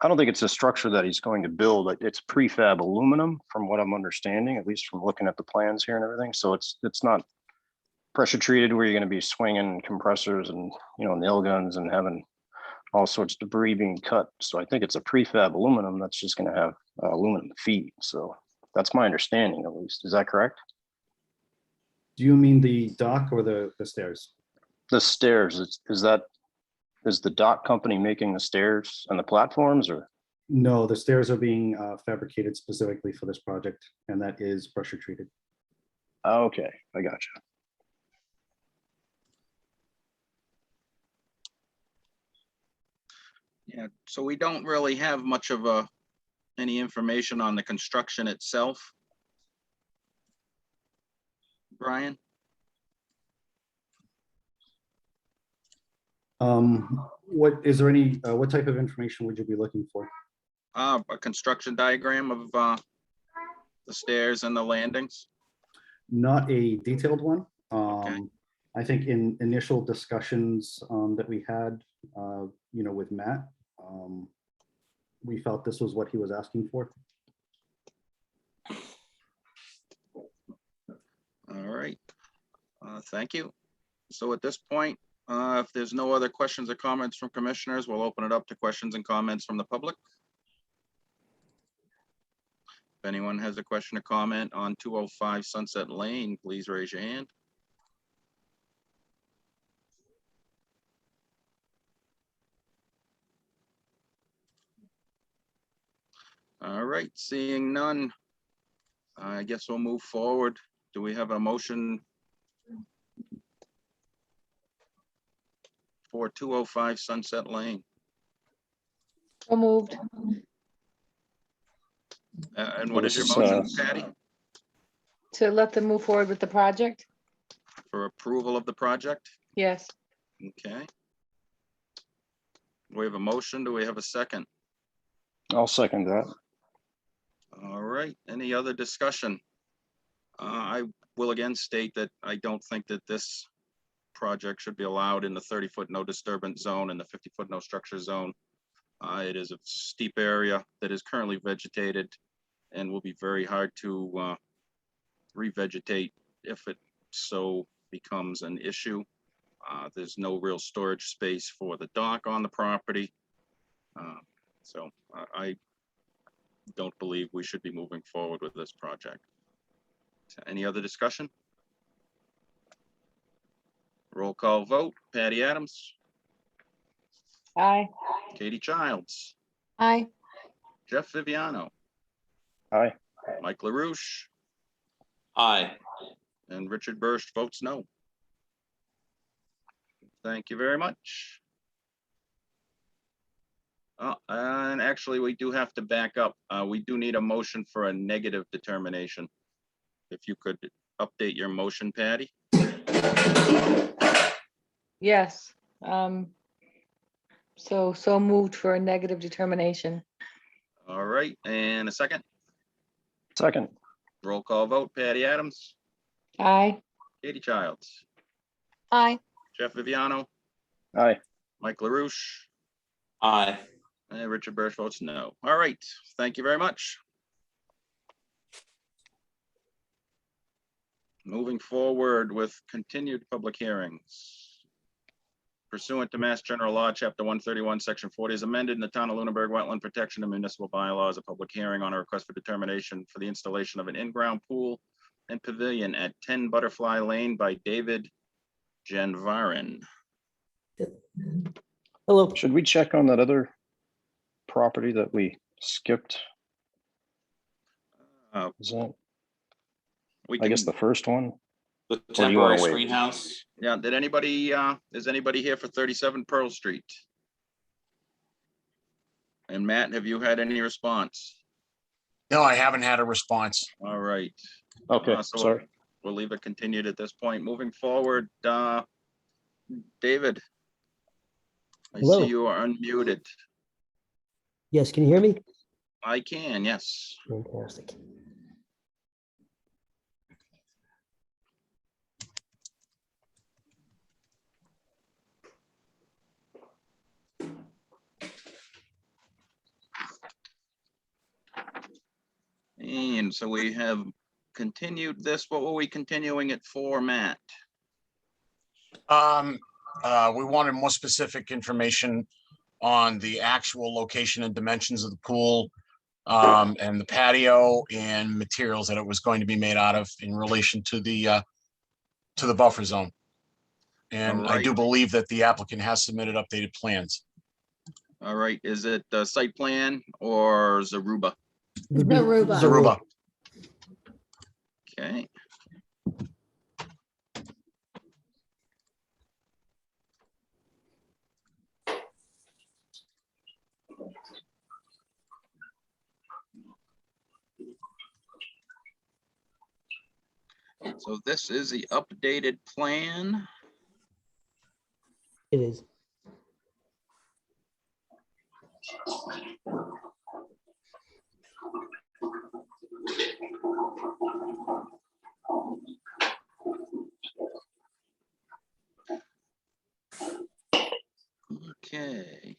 I don't think it's a structure that he's going to build. It's prefab aluminum, from what I'm understanding, at least from looking at the plans here and everything. So it's not pressure treated where you're going to be swinging compressors and nail guns and having all sorts of debris being cut. So I think it's a prefab aluminum that's just going to have aluminum feet. So that's my understanding, at least. Is that correct? Do you mean the dock or the stairs? The stairs, is the dock company making the stairs and the platforms, or? No, the stairs are being fabricated specifically for this project, and that is pressure treated. Okay, I got you. Yeah, so we don't really have much of any information on the construction itself. Brian? What, is there any, what type of information would you be looking for? A construction diagram of the stairs and the landings? Not a detailed one. Okay. I think in initial discussions that we had, with Matt, we felt this was what he was asking for. All right. Thank you. So at this point, if there's no other questions or comments from commissioners, we'll open it up to questions and comments from the public. If anyone has a question or comment on 205 Sunset Lane, please raise your hand. All right, seeing none, I guess we'll move forward. Do we have a motion for 205 Sunset Lane? So moved. And what is your This is, motion, Patty? To let them move forward with the project? For approval of the project? Yes. Okay. We have a motion. Do we have a second? I'll second that. All right, any other discussion? I will again state that I don't think that this project should be allowed in the 30-foot no disturbance zone and the 50-foot no structure zone. It is a steep area that is currently vegetated and will be very hard to revegetate if it so becomes an issue. There's no real storage space for the dock on the property. So I don't believe we should be moving forward with this project. Any other discussion? Roll call vote. Patty Adams, Aye. Katie Childs, Aye. Jeff Viviano, Aye. Mike LaRouche, Aye. and Richard Burst votes no. Thank you very much. And actually, we do have to back up. We do need a motion for a negative determination. If you could update your motion, Patty. Yes. So moved for a negative determination. All right, and a second. Second. Roll call vote. Patty Adams, Aye. Katie Childs, Aye. Jeff Viviano, Aye. Mike LaRouche, Aye. and Richard Burst votes no. All right, thank you very much. Moving forward with continued public hearings. Pursuant to Mass General Law, Chapter 131, Section 40 is amended in the Town of Lunenburg Wetland Protection and Municipal Bylaws, a public hearing on a request for determination for the installation of an in-ground pool and pavilion at 10 Butterfly Lane by David Janvarin. Hello. Should we check on that other property that we skipped? Is that, We I guess, can, the first one? The Or do you wanna temporary wait? screenhouse. yeah, did anybody, is anybody here for 37 Pearl Street? And Matt, have you had any response? No, I haven't had a response. All right. Okay, So sorry. We'll leave it continued at this point. Moving forward, David. I Hello. see you are unmuted. Yes, can you hear me? I can, yes. Fantastic. And so we have continued this. What were we continuing it for, Matt? We wanted more specific information on the actual location and dimensions of the pool, and the patio and materials that it was going to be made out of in relation to the buffer zone. And I do Alright. believe that the applicant has submitted updated plans. All right, is it the site plan or Zaruba? Aruba. Zaruba. Okay. So this is the updated plan. It is. Okay.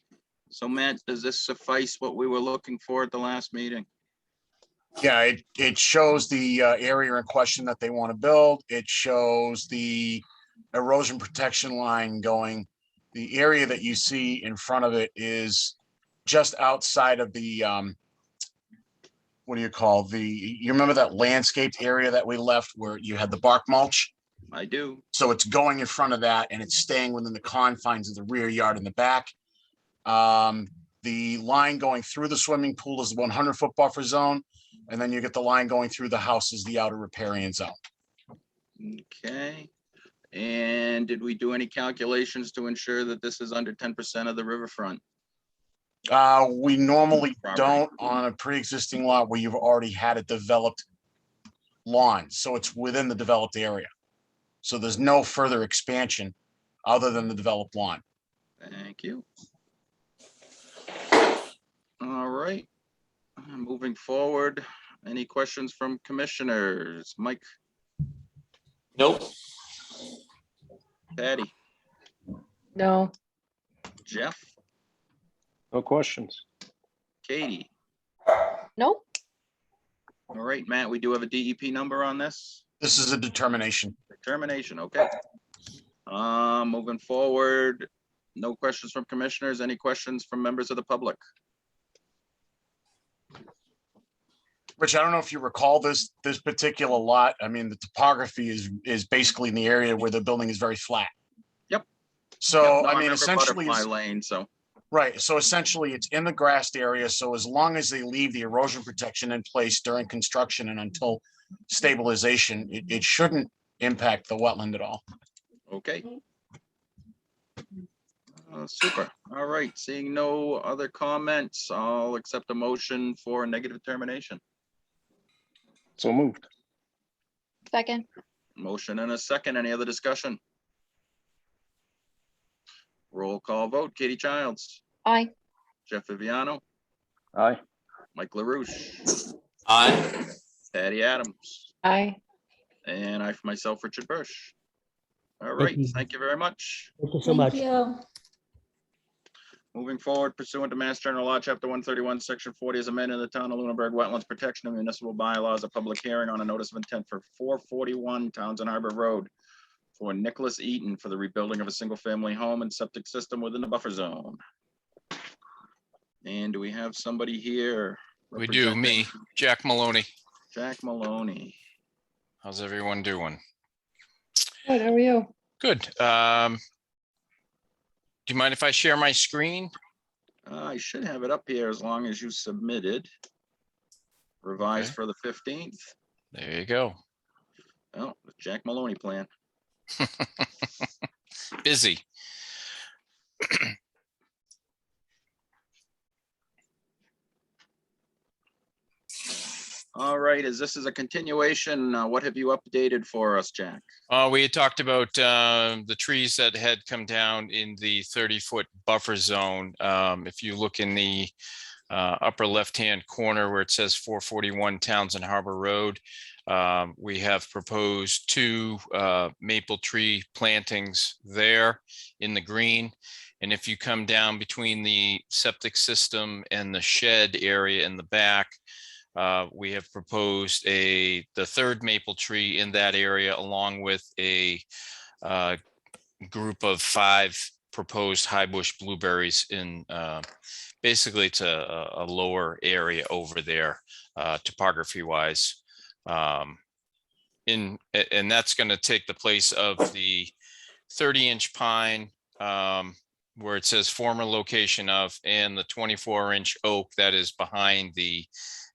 So Matt, does this suffice what we were looking for at the last meeting? Yeah, it shows the area in question that they want to build. It shows the erosion protection line going. The area that you see in front of it is just outside of the, what do you call you remember that landscaped area that we left where you had the bark mulch? I do. So it's going in front of that and it's staying within the confines of the rear yard in the back. The line going through the swimming pool is the 100-foot buffer zone. And then you get the line going through the house is the outer riparian zone. Okay. And did we do any calculations to ensure that this is under 10% of the riverfront? We normally Property. don't on a pre-existing lot where you've already had a developed lawn. So it's within the developed area. So there's no further expansion other than the developed lawn. Thank you. All right. Moving forward, any questions from commissioners? Mike, Nope. Patty, No, Jeff, No questions. Katie. nope. All right, Matt, we do have a DEP number on this. This is a determination. Determination, okay. Moving forward, no questions from commissioners. Any questions from members of the public? Rich, I don't know if you recall this particular lot. I mean, the topography is basically in the area where the building is very flat. Yep. So, Yep, no, I mean, remember essentially, Butterfly Lane, so. right. So essentially it's in the grassed area. So as long as they leave the erosion protection in place during construction and until stabilization, it shouldn't impact the wetland at all. Okay. Super. All right. Seeing no other comments, I'll accept a motion for a negative determination. So moved. Second, Motion and a second. Any other discussion? Roll call vote. Katie Childs, aye. Jeff Viviano, Aye. Mike LaRouche, Aye. Patty Adams, Aye. and I for myself, Richard Bursch. All Thank right. you. Thank you very much. Thank you so much. Thank you. Moving forward pursuant to Mass General Law, Chapter 131, Section 40, as amended, the Town of Lunenburg Wetlands Protection and Municipal Bylaws, a public hearing on a notice of intent for 441 Townsend Harbor Road for Nicholas Eaton for the rebuilding of a single-family home and septic system within the buffer zone. And do we have somebody here? We do, me, representing Jack Maloney. Jack Maloney. How's everyone doing? Good, how are you? Good. Do you mind if I share my screen? I should have it up here as long as you submitted. Revised Okay. for the 15th. There you go. Oh, the Jack Maloney plan. Busy. All right, as this is a continuation, what have you updated for us, Jack? We had talked about the trees that had come down in the 30-foot buffer zone. If you look in the upper left-hand corner where it says 441 Townsend Harbor Road, we have proposed 2 maple tree plantings there in the green. And if you come down between the septic system and the shed area in the back, we have proposed the 3rd maple tree in that area, along with a group of 5 proposed high bush blueberries in basically it's a lower area over there, topography wise. And that's going to take the place of the 30-inch pine where it says former location of, and the 24-inch oak that is behind the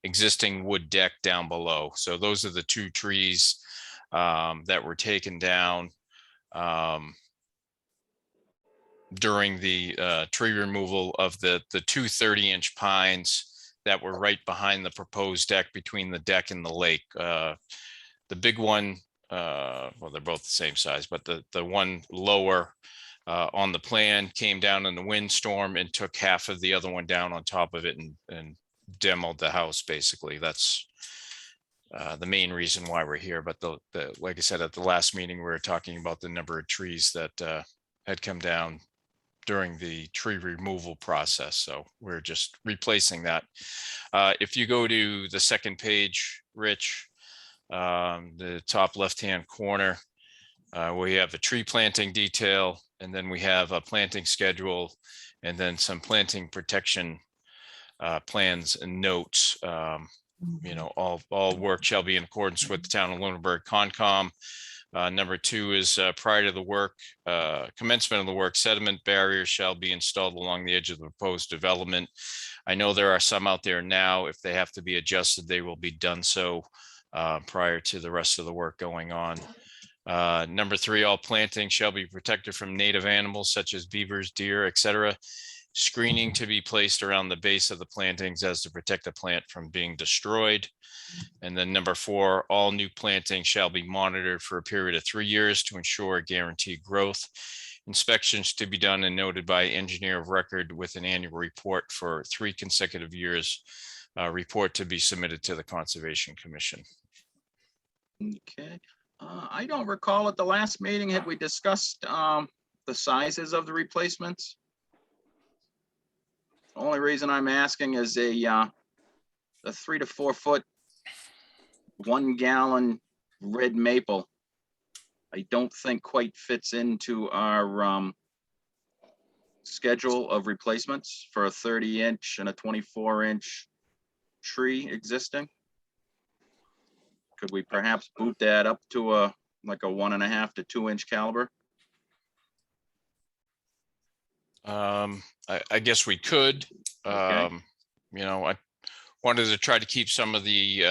existing wood deck down below. So those are the 2 trees that were taken down during the tree removal of the 2 30-inch pines that were right behind the proposed deck between the deck and the lake. The big one well, they're both the same size, but the one lower on the plan came down in the windstorm and took half of the other one down on top of it and demoed the house, basically. That's the main reason why we're here. But like I said, at the last meeting, we were talking about the number of trees that had come down during the tree removal process. So we're just replacing that. If you go to the second page, Rich, the top left-hand corner, we have a tree planting detail, and then we have a planting schedule, and then some planting protection plans and notes. You know, all work shall be in accordance with the town of Lunenburg Concom. Number 2 is prior to the work, commencement of the work, sediment barriers shall be installed along the edge of the proposed development. I know there are some out there now. If they have to be adjusted, they will be done so prior to the rest of the work going on. Number 3, all planting shall be protected from native animals such as beavers, deer, etc. Screening to be placed around the base of the plantings as to protect the plant from being destroyed. And then number 4, all new plantings shall be monitored for a period of 3 years to ensure guaranteed growth. Inspections to be done and noted by engineer of record with an annual report for 3 consecutive years. Report to be submitted to the Conservation Commission. Okay. I don't recall at the last meeting, had we discussed the sizes of the replacements? Only reason I'm asking is a 3 to 4 foot, 1 gallon red maple. I don't think quite fits into our schedule of replacements for a 30-inch and a 24-inch tree existing. Could we perhaps boot that up to like a 1.5 to 2 inch caliber? I guess we could. Okay. You know, I wanted to try to keep some of the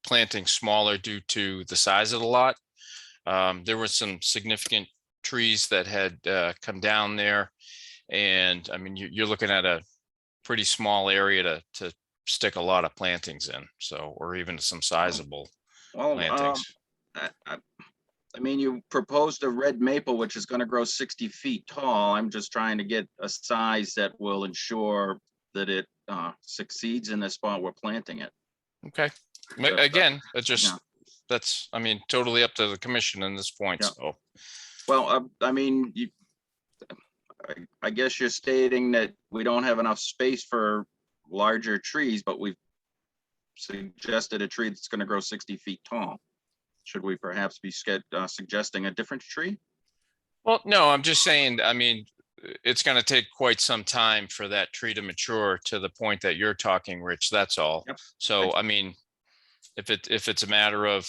planting smaller due to the size of the lot. There were some significant trees that had come down there, and I mean, you're looking at a pretty small area to stick a lot of plantings in, so, or even some sizable plantings. I mean, you proposed a red maple, which is going to grow 60 feet tall. I'm just trying to get a size that will ensure that it succeeds in the spot we're planting it. Okay. Again, that's, I mean, totally up to the commission in this point. Yeah. So, well, I mean, I guess you're stating that we don't have enough space for larger trees, but we've suggested a tree that's going to grow 60 feet tall. Should we perhaps be suggesting a different tree? well, no, I'm just saying, I mean, it's going to take quite some time for that tree to mature to the point that you're talking, Rich. That's all. Yep. So, I mean, if it's a matter of,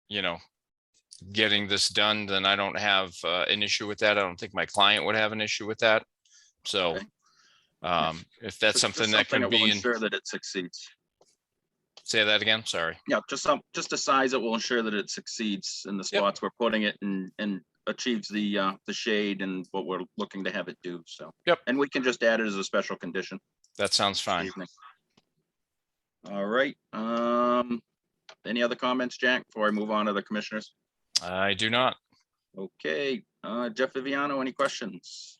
you know, getting this done, then I don't have an issue with that. I don't think my client would have an issue with that. So, Okay. if that's Just something that can will be in, ensure that it succeeds. say that again, sorry. Yeah, just a size that will ensure that it succeeds in the Yep. spots we're putting it and achieves the shade and what we're looking to have it do. So. Yep. And we can just add it as a special condition. That sounds this fine. evening. All right. Any other comments, Jack, before I move on to the commissioners? I do not. Okay, Jeff Viviano, any questions?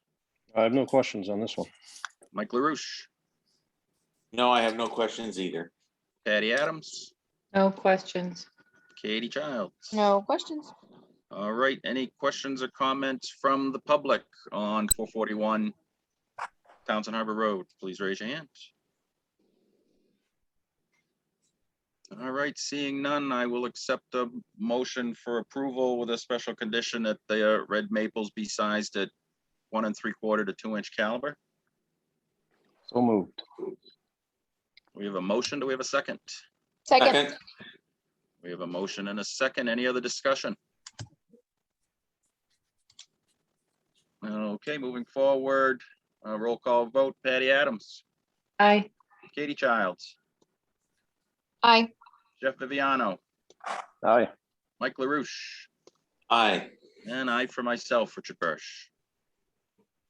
I have no questions on this one. Mike LaRouche, No, I have no questions either. Patty Adams, No questions. Katie Childs. No questions. All right, any questions or comments from the public on 441 Townsend Harbor Road? Please raise your hand. All right, seeing none, I will accept a motion for approval with a special condition that the red maples be sized at 1 3/4 to 2 inch caliber. So moved. We have a motion. Do we have a second? Second. We have a motion and a second. Any other discussion? Okay, moving forward, roll call vote. Patty Adams, Aye. Katie Childs, Aye. Jeff Viviano, Aye. Mike LaRouche, Aye. and I for myself, Richard Birsch.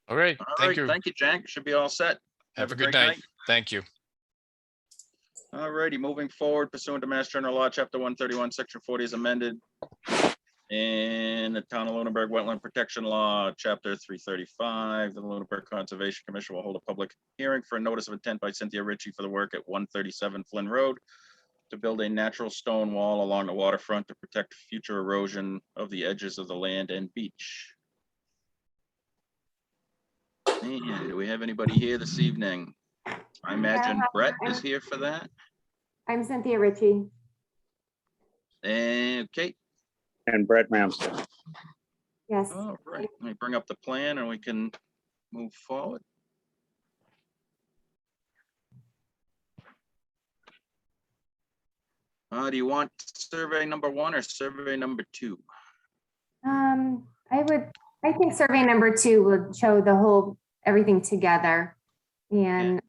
All right. All Thank right, you. thank you, Jack. Should be all set. Have a great good night. Thank you. All righty, moving forward pursuant to Mass General Law, Chapter 131, Section 40 is amended. In the Town of Lunenburg Wetland Protection Law, Chapter 335, the Lunenburg Conservation Commission will hold a public hearing for a notice of intent by Cynthia Ritchie for the work at 137 Flynn Road to build a natural stone wall along the waterfront to protect future erosion of the edges of the land and beach. And do we have anybody here this evening? I imagine Brett is here for that. I'm Cynthia Ritchie. And Kate. And Brett Ramsden. Yes. All right, let me bring up the plan and we can move forward. Do you want survey number 1 or survey number 2? I think survey number 2 will show the whole, everything together. And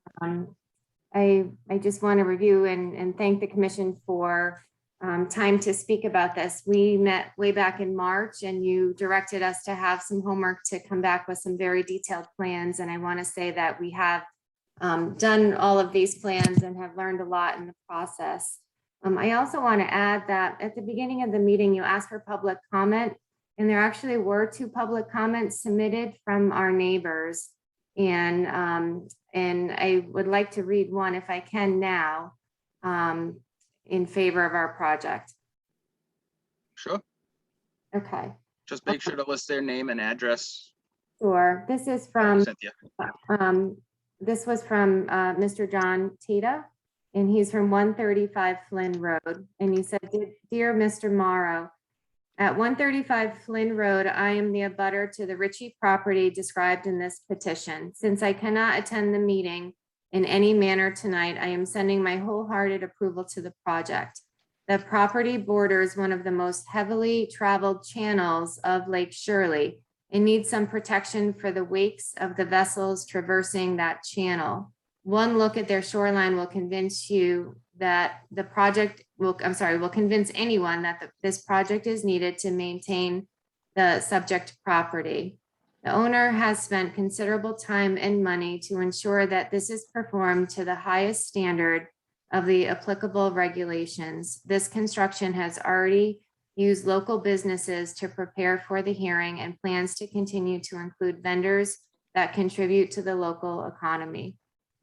I just want to review and thank the commission for time to speak about this. We met way back in March and you directed us to have some homework to come back with some very detailed plans. And I want to say that we have done all of these plans and have learned a lot in the process. I also want to add that at the beginning of the meeting, you asked for public comment, and there actually were 2 public comments submitted from our neighbors. And I would like to read one if I can now in favor of our project. Sure. Okay. Just make sure to list their name and address. Sure. This is from Cynthia. this was from Mr. John Tita, and he's from 135 Flynn Road. And he said, "Dear Mr. Morrow, at 135 Flynn Road, I am the abutter to the Ritchie property described in this petition. Since I cannot attend the meeting in any manner tonight, I am sending my wholehearted approval to the project. The property borders one of the most heavily traveled channels of Lake Shirley and needs some protection for the wakes of the vessels traversing that channel. One look at their shoreline will convince you that the project will convince anyone that this project is needed to maintain the subject property. The owner has spent considerable time and money to ensure that this is performed to the highest standard of the applicable regulations. This construction has already used local businesses to prepare for the hearing and plans to continue to include vendors that contribute to the local economy.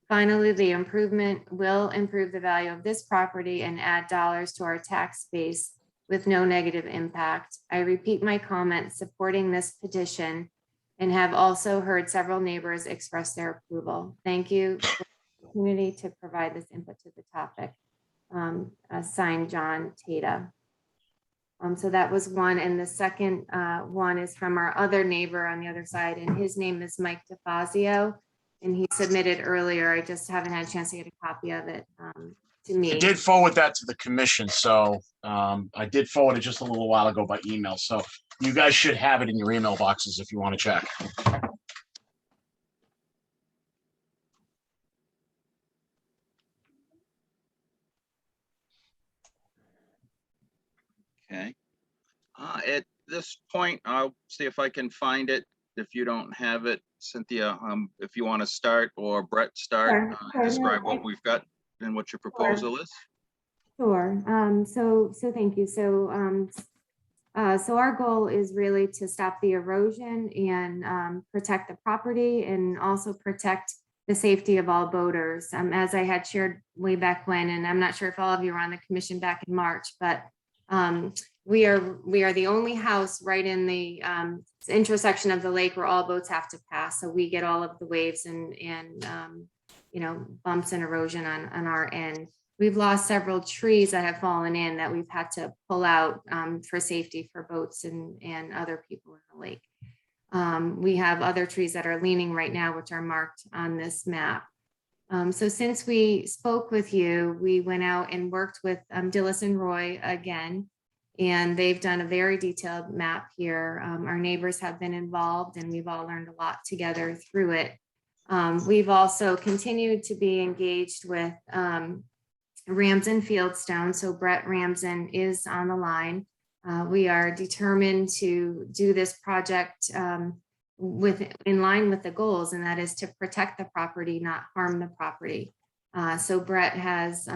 Finally, the improvement will improve the value of this property and add dollars to our tax base with no negative impact. I repeat my comments supporting this petition and have also heard several neighbors express their approval. Thank you for the opportunity to provide this input to the topic. Signed, John Tata. So that was one. And the second one is from our other neighbor on the other side, and his name is Mike DeFazio. And he submitted earlier. I just haven't had a chance to get a copy of it to me. I did forward that to the commission, so I did forward it just a little while ago by email. So you guys should have it in your email boxes if you want to check. Okay. At this point, I'll see if I can find it. If you don't have it, Cynthia, if you want to start, or Brett start, Sure. describe what we've got and what your proposal is. Sure. So thank you. So our goal is really to stop the erosion and protect the property and also protect the safety of all boaters. As I had shared way back when, and I'm not sure if all of you were on the commission back in March, but we are the only house right in the intersection of the lake where all boats have to pass. So we get all of the waves and bumps and erosion on our end. We've lost several trees that have fallen in that we've had to pull out for safety for boats and other people in the lake. We have other trees that are leaning right now, which are marked on this map. So since we spoke with you, we went out and worked with Dillis and Roy again, and they've done a very detailed map here. Our neighbors have been involved and we've all learned a lot together through it. We've also continued to be engaged with Ramsden Fieldstone. So Brett Ramsden is on the line. We are determined to do this project in line with the goals, and that is to protect the property, not harm the property. So Brett has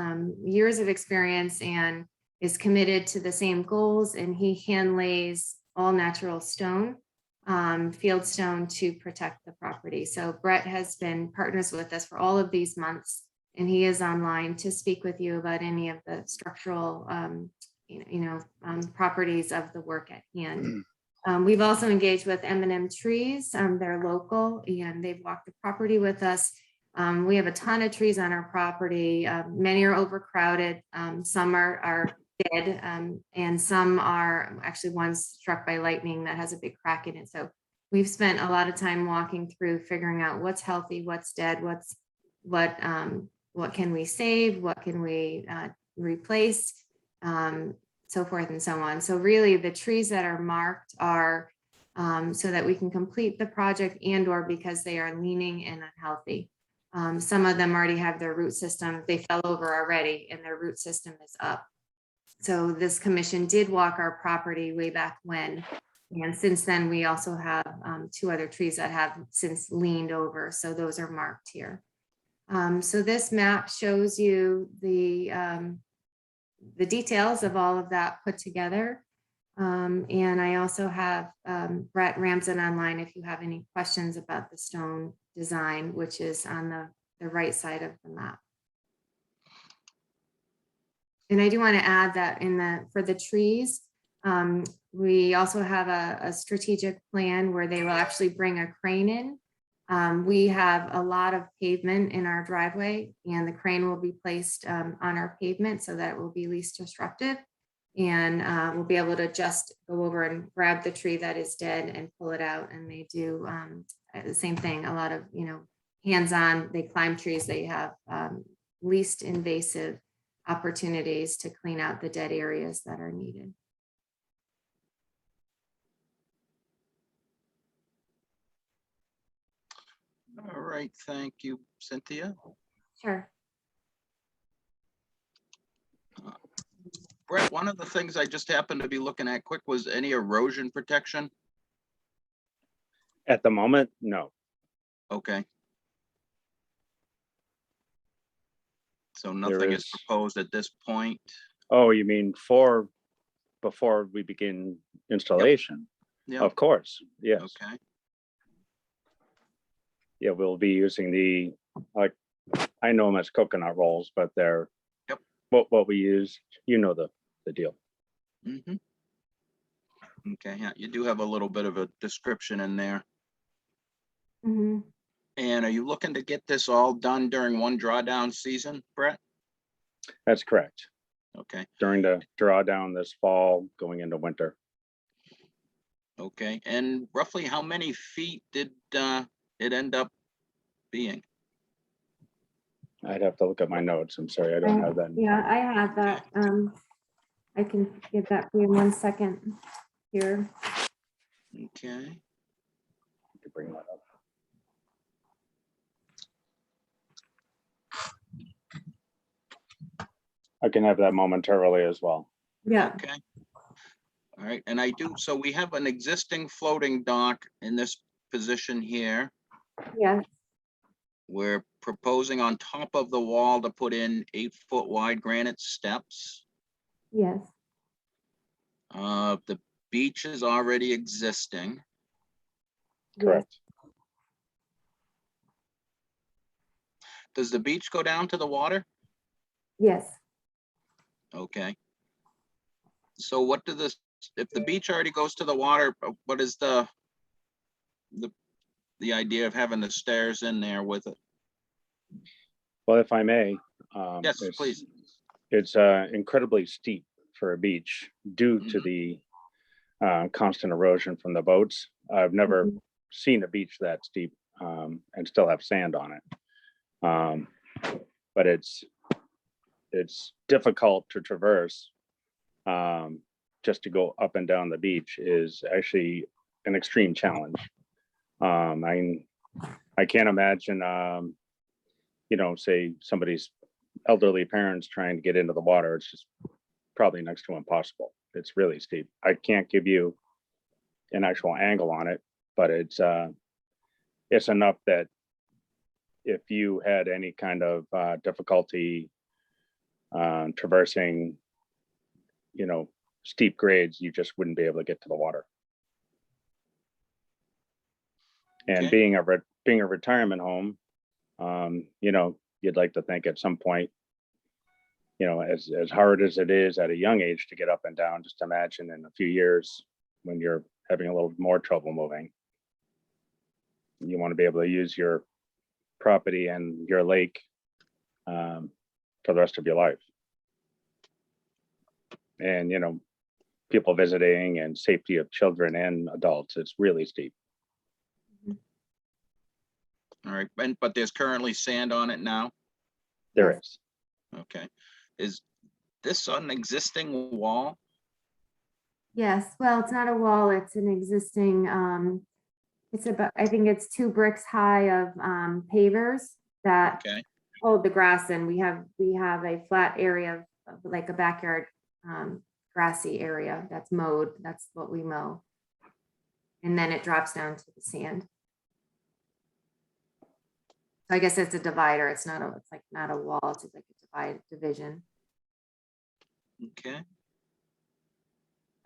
years of experience and is committed to the same goals, and he hand lays all natural stone, field stone, to protect the property. So Brett has been partners with us for all of these months, and he is online to speak with you about any of the structural properties of the work at hand. We've also engaged with M&M Trees. They're local and they've walked the property with us. We have a ton of trees on our property. Many are overcrowded. Some are dead, and some are actually ones struck by lightning that has a big crack in it. So we've spent a lot of time walking through, figuring out what's healthy, what's dead, what can we save, what can we replace, so forth and so on. So really the trees that are marked are so that we can complete the project, and or because they are leaning and unhealthy. Some of them already have their root system. They fell over already and their root system is up. So this commission did walk our property way back when. And since then, we also have 2 other trees that have since leaned over. So those are marked here. So this map shows you the details of all of that put together. And I also have Brett Ramsden online if you have any questions about the stone design, which is on the right side of the map. And I do want to add that for the trees, we also have a strategic plan where they will actually bring a crane in. We have a lot of pavement in our driveway, and the crane will be placed on our pavement so that it will be least disruptive. And we'll be able to just go over and grab the tree that is dead and pull it out. And they do the same thing, a lot of, hands-on, they climb trees, they have least invasive opportunities to clean out the dead areas that are needed. All right, thank you, Cynthia. Sure. Brett, one of the things I just happened to be looking at quick was any erosion protection. At the moment, no. Okay. So nothing is proposed at this point. Oh, you mean before we begin installation? Yeah. Of course, yes. Okay. Yeah, we'll be using I know them as coconut rolls, but they're what we use, the deal. Mm-hmm. Okay, yeah, you do have a little bit of a description in there. Mm-hmm. And are you looking to get this all done during one drawdown season, Brett? That's correct. Okay. During the drawdown this fall, going into winter. Okay, and roughly how many feet did it end up being? I'd have to look at my notes. I'm sorry, I don't have that. Yeah, I have that. I can get that for you in 1 second here. Okay. To bring that up. I can have that momentarily as well. Yeah. Okay. All right, and so we have an existing floating dock in this position here. Yeah. We're proposing on top of the wall to put in 8-foot wide granite steps. Yes. The beach is already existing. Correct. Does the beach go down to the water? Yes. Okay. So what if the beach already goes to the water, what is the idea of having the stairs in there with it? Well, if I may. Yes, please. It's incredibly steep for a beach due to the constant erosion from the boats. I've never seen a beach that steep and still have sand on it. But it's difficult to traverse. Just to go up and down the beach is actually an extreme challenge. I can't imagine, say somebody's elderly parents trying to get into the water. It's just probably next to impossible. It's really steep. I can't give you an actual angle on it, but it's enough that if you had any kind of difficulty traversing, steep grades, you just wouldn't be able to get to the water. And Okay. being a retirement home, you'd like to think at some point, as hard as it is at a young age to get up and down, just imagine in a few years when you're having a little more trouble moving. You want to be able to use your property and your lake for the rest of your life. And, people visiting and safety of children and adults, it's really steep. All right, but there's currently sand on it now? There is. Okay. Is this an existing wall? Yes, well, it's not a wall, it's an existing, it's about, I think it's 2 bricks high of pavers that Okay, hold the grass in. We have a flat area of like a backyard grassy area that's mowed. That's what we mow. And then it drops down to the sand. So I guess it's a divider. It's like not a wall, it's just like a division. okay.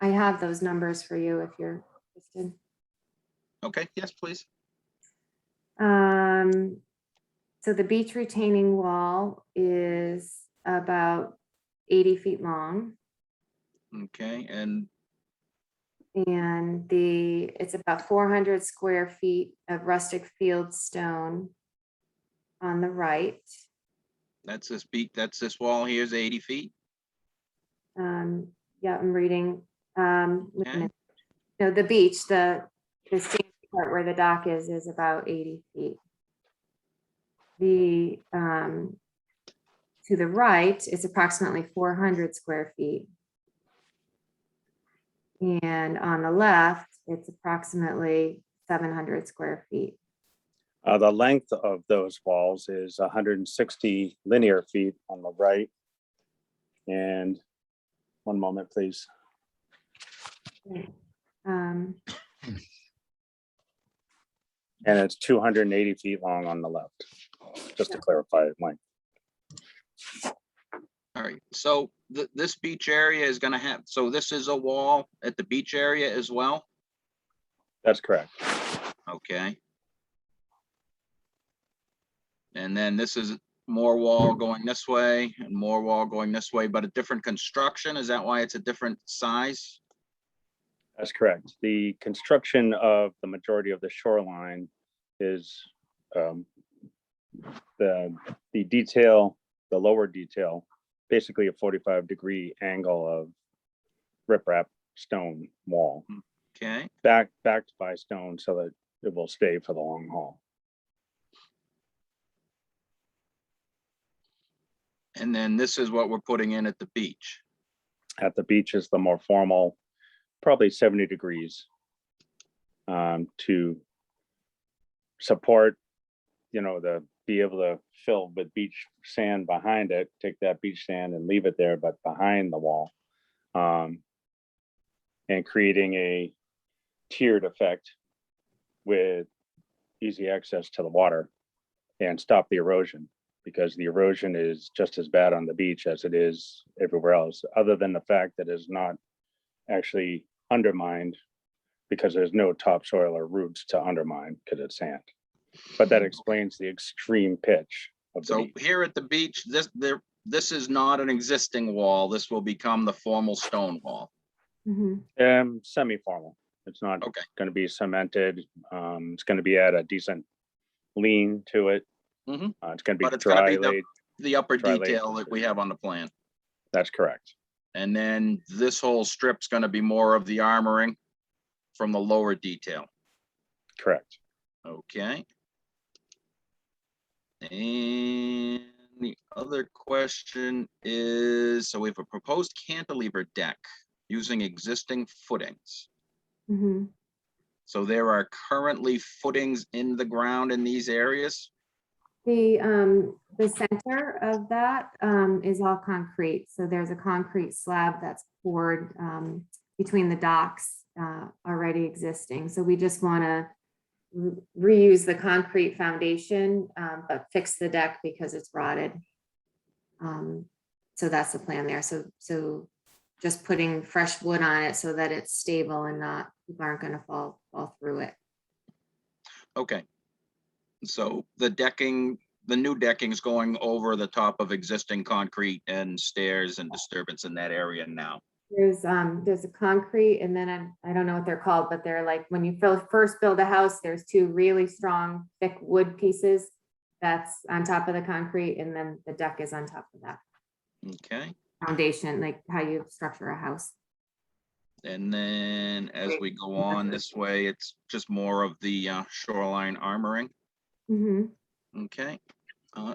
I have those numbers for you if you're interested. Okay, yes, please. So the beach retaining wall is about 80 feet long. Okay, and it's about 400 square feet of rustic field stone on the right. that's this wall here is 80 feet? Yeah, I'm reading. Wait a Okay. minute. No, the beach, the standing part where the dock is about 80 feet. To the right is approximately 400 square feet. And on the left, it's approximately 700 square feet. The length of those walls is 160 linear feet on the right. And one moment, please. Um, And it's 280 feet long on the left, just to clarify length. All right, so this beach area is gonna have, so this is a wall at the beach area as well? That's correct. Okay. And then this is more wall going this way and more wall going this way, but a different construction? Is that why it's a different size? That's correct. The construction of the majority of the shoreline is the detail, the lower detail, basically a 45-degree angle of riprap stone wall, Okay, backed by stone so that it will stay for the long haul. and then this is what we're putting in at the beach. At the beach is the more formal, probably 70 degrees to support, be able to fill with beach sand behind it, take that beach sand and leave it there, but behind the wall, and creating a tiered effect with easy access to the water and stop the erosion, because the erosion is just as bad on the beach as it is everywhere else, other than the fact that it's not actually undermined because there's no topsoil or roots to undermine because it's sand. But that explains the extreme pitch of the So beach. here at the beach, this is not an existing wall. This will become the formal stone wall. Semi-formal. It's not Okay. going to be cemented. It's going to be at a decent lean to it. Mhm. It's going to But be it's gonna dry be laid. the upper Dry laid. detail that we have on the plan. That's correct. And then this whole strip's gonna be more of the armoring from the lower detail. Correct. Okay. And the other question is, so we have a proposed cantilever deck using existing footings. Mhm. So there are currently footings in the ground in these areas? The center of that is all concrete. So there's a concrete slab that's poured between the docks already existing. So we just want to reuse the concrete foundation, but fix the deck because it's rotted. So that's the plan there. So just putting fresh wood on it so that it's stable and not, people aren't gonna fall through it. Okay. So the decking, the new decking is going over the top of existing concrete and stairs and disturbance in that area now. There's a concrete, and then I don't know what they're called, but they're like, when you first build a house, there's two really strong, thick wood pieces that's on top of the concrete, and then the deck is on top of that Okay. foundation, like how you structure a house. And then as we go on this way, it's just more of the shoreline armoring. Mm-hmm. Okay.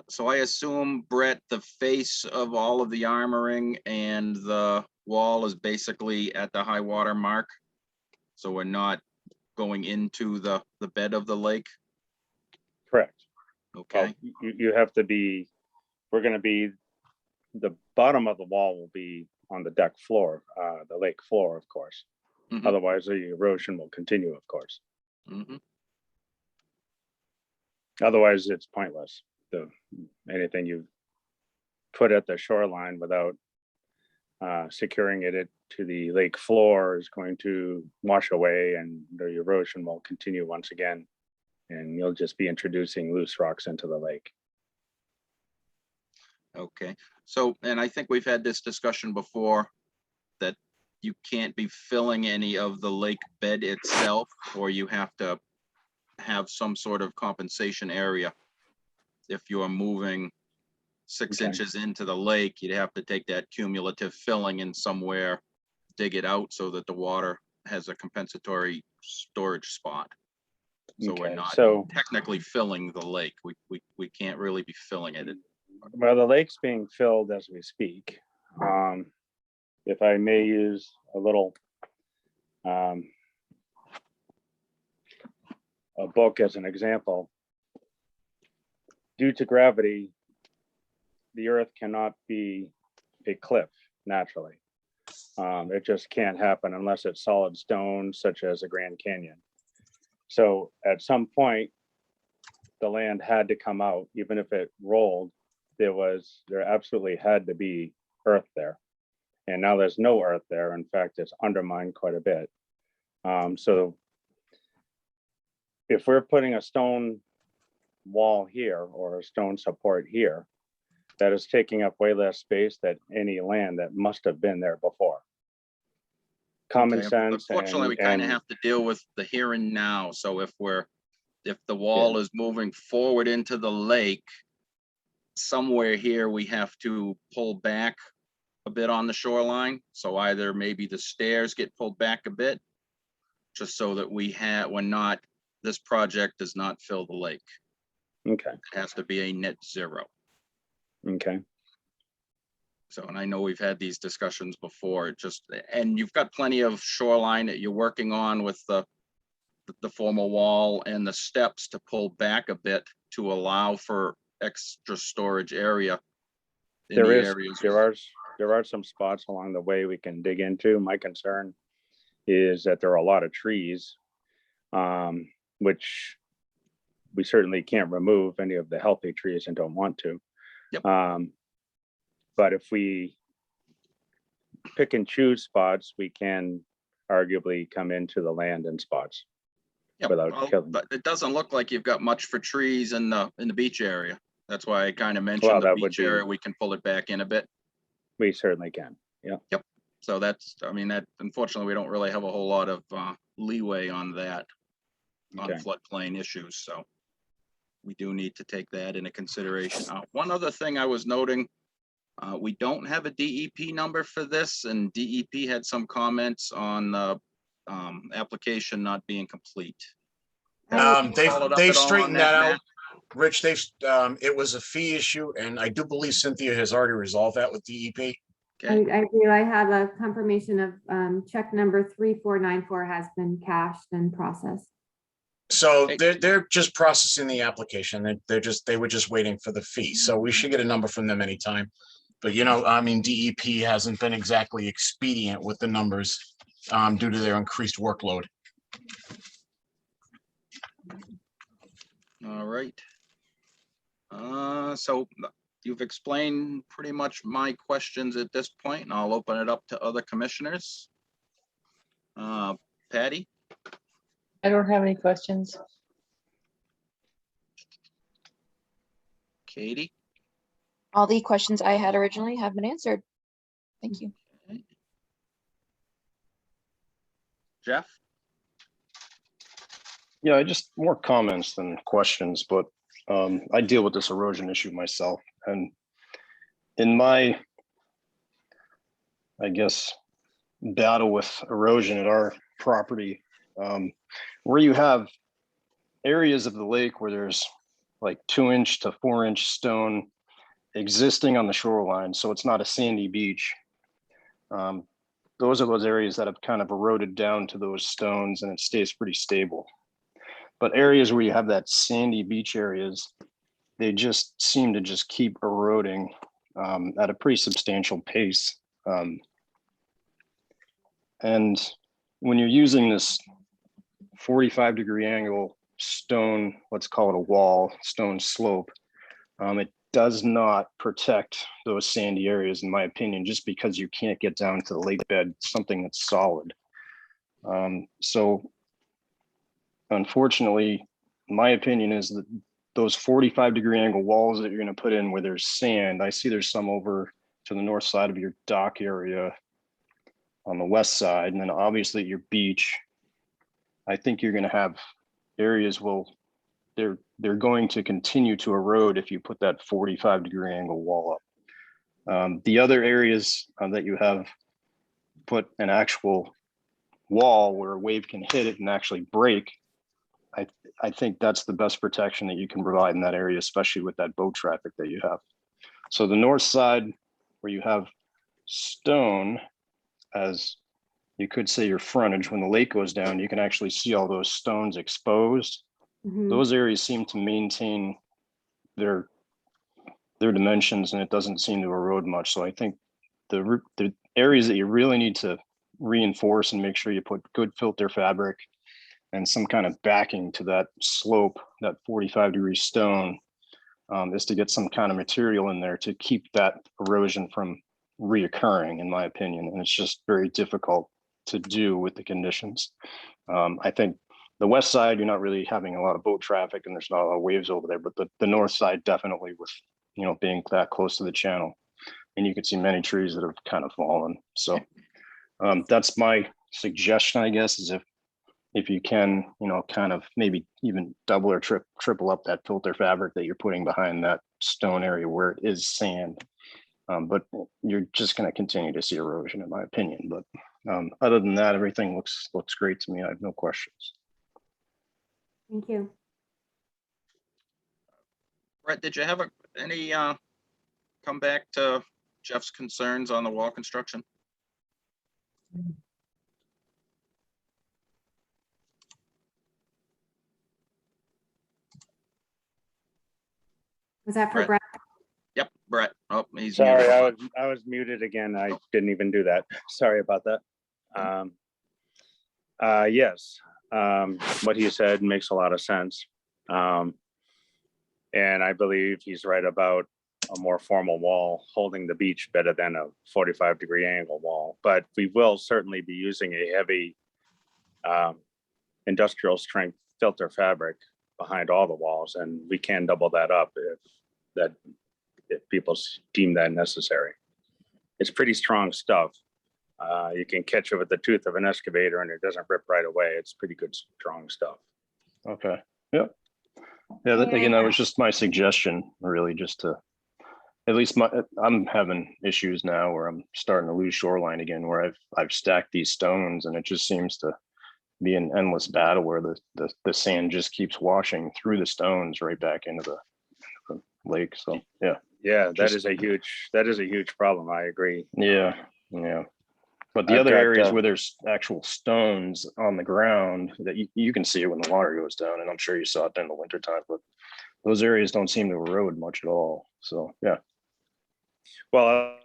So I assume, Brett, the face of all of the armoring and the wall is basically at the high water mark. So we're not going into the bed of the lake. Correct. Okay. Well, you have to be, we're gonna be, the bottom of the wall will be on the deck floor, the lake floor, of course. Mhm. Otherwise, the erosion will continue, of course. Mm-hmm. Otherwise, it's pointless. Anything you put at the shoreline without securing it to the lake floor is going to wash away, and the erosion will continue once again. And you'll just be introducing loose rocks into the lake. Okay. So, and I think we've had this discussion before, that you can't be filling any of the lake bed itself, or you have to have some sort of compensation area. If you are moving 6 Okay. inches into the lake, you'd have to take that cumulative filling in somewhere, dig it out so that the water has a compensatory storage spot. So we're Okay, not so, technically filling the lake. We can't really be filling it. well, the lake's being filled as we speak. If I may use a little a book as an example, due to gravity, the earth cannot be a cliff naturally. It just can't happen unless it's solid stone, such as a Grand Canyon. So at some point, the land had to come out, even if it rolled, there absolutely had to be earth there. And now there's no earth there. In fact, it's undermined quite a bit. So if we're putting a stone wall here or a stone support here, that is taking up way less space than any land that must have been there before. Common Okay, sense. unfortunately, we kind of have to deal with the here and now. So if the wall is moving forward into the lake, somewhere here we have to pull back a bit on the shoreline. So either maybe the stairs get pulled back a bit, just so that this project does not fill the lake. Okay. It has to be a net zero. Okay. So, and I know we've had these discussions before, and you've got plenty of shoreline that you're working on with the formal wall and the steps to pull back a bit to allow for extra storage area. There are some spots along the way we can dig into. My concern is that there are a lot of trees, which we certainly can't remove any of the healthy trees and don't want to. Yep. But if we pick and choose spots, we can arguably come into the land in spots. Yep, without killing. but it doesn't look like you've got much for trees in the beach area. That's why I kind of mentioned the beach area. We can pull it back in a bit. We certainly can. Yeah. Yep. So that unfortunately, we don't really have a whole lot of leeway on that, on floodplain issues. So we do need to take that into consideration. One other thing I was noting, we don't have a DEP number for this, and DEP had some comments on the application not being complete. They've straightened that out. Rich, it was a fee issue, and I do believe Cynthia has already resolved that with DEP. Okay. I do. I have a confirmation of check number 3494 has been cashed and processed. So they're just processing the application. They were just waiting for the fee. So we should get a number from them anytime. But DEP hasn't been exactly expedient with the numbers due to their increased workload. All right. So you've explained pretty much my questions at this point, and I'll open it up to other commissioners. Patty, I don't have any questions. Katie, All the questions I had originally have been answered. Thank you. Jeff? Yeah, just more comments than questions, but I deal with this erosion issue myself. And in my, I guess, battle with erosion at our property, where you have areas of the lake where there's like 2-inch to 4-inch stone existing on the shoreline, so it's not a sandy beach. Those are those areas that have kind of eroded down to those stones and it stays pretty stable. But areas where you have that sandy beach areas, they just seem to just keep eroding at a pretty substantial pace. And when you're using this 45-degree angle stone, let's call it a wall, stone slope, it does not protect those sandy areas, in my opinion, just because you can't get down to the lake bed, something that's solid. So unfortunately, my opinion is that those 45-degree angle walls that you're going to put in where there's sand, I see there's some over to the north side of your dock area on the west side, and then obviously your beach. I think you're going to have areas they're going to continue to erode if you put that 45-degree angle wall up. The other areas that you have put an actual wall where a wave can hit it and actually break, I think that's the best protection that you can provide in that area, especially with that boat traffic that you have. So the north side where you have stone, as you could say your frontage, when the lake goes down, you can actually see all those stones exposed. Those areas seem to maintain their dimensions and it doesn't seem to erode much. So I think the areas that you really need to reinforce and make sure you put good filter fabric and some kind of backing to that slope, that 45-degree stone, is to get some kind of material in there to keep that erosion from reoccurring, in my opinion. And it's just very difficult to do with the conditions. I think the west side, you're not really having a lot of boat traffic and there's not a lot of waves over there, but the north side definitely, with, you know, being that close to the channel, and you can see many trees that have kind of fallen. So that's my suggestion, I guess, is if you can, you know, kind of maybe even double or triple up that filter fabric that you're putting behind that stone area where it is sand. But you're just going to continue to see erosion, in my opinion. But other than that, everything looks great to me. I have no questions. Thank you. Brett, did you have any come back to Jeff's concerns on the wall construction? Was that for Brett? Brett? Yep, Brett. Oh, he's Sorry, muted. I was muted again. I didn't even do that. Sorry about that. Yes, what he said makes a lot of sense. And I believe he's right about a more formal wall holding the beach better than a 45-degree angle wall. But we will certainly be using a heavy industrial strength filter fabric behind all the walls, and we can double that up if people deem that necessary. It's pretty strong stuff. You can catch it with the tooth of an excavator and it doesn't rip right away. It's pretty good, strong stuff. Okay. Yep. Yeah. Again, that was just my suggestion, really, just to, at least I'm having issues now where I'm starting to lose shoreline again, where I've stacked these stones and it just seems to be an endless battle where the sand just keeps washing through the stones right back into the lake. So yeah. Yeah, that is a huge problem. I agree. Yeah. Yeah. But the other areas where there's actual stones on the ground that you can see it when the water goes down, and I'm sure you saw it in the wintertime, but those areas don't seem to erode much at all. So yeah. Well,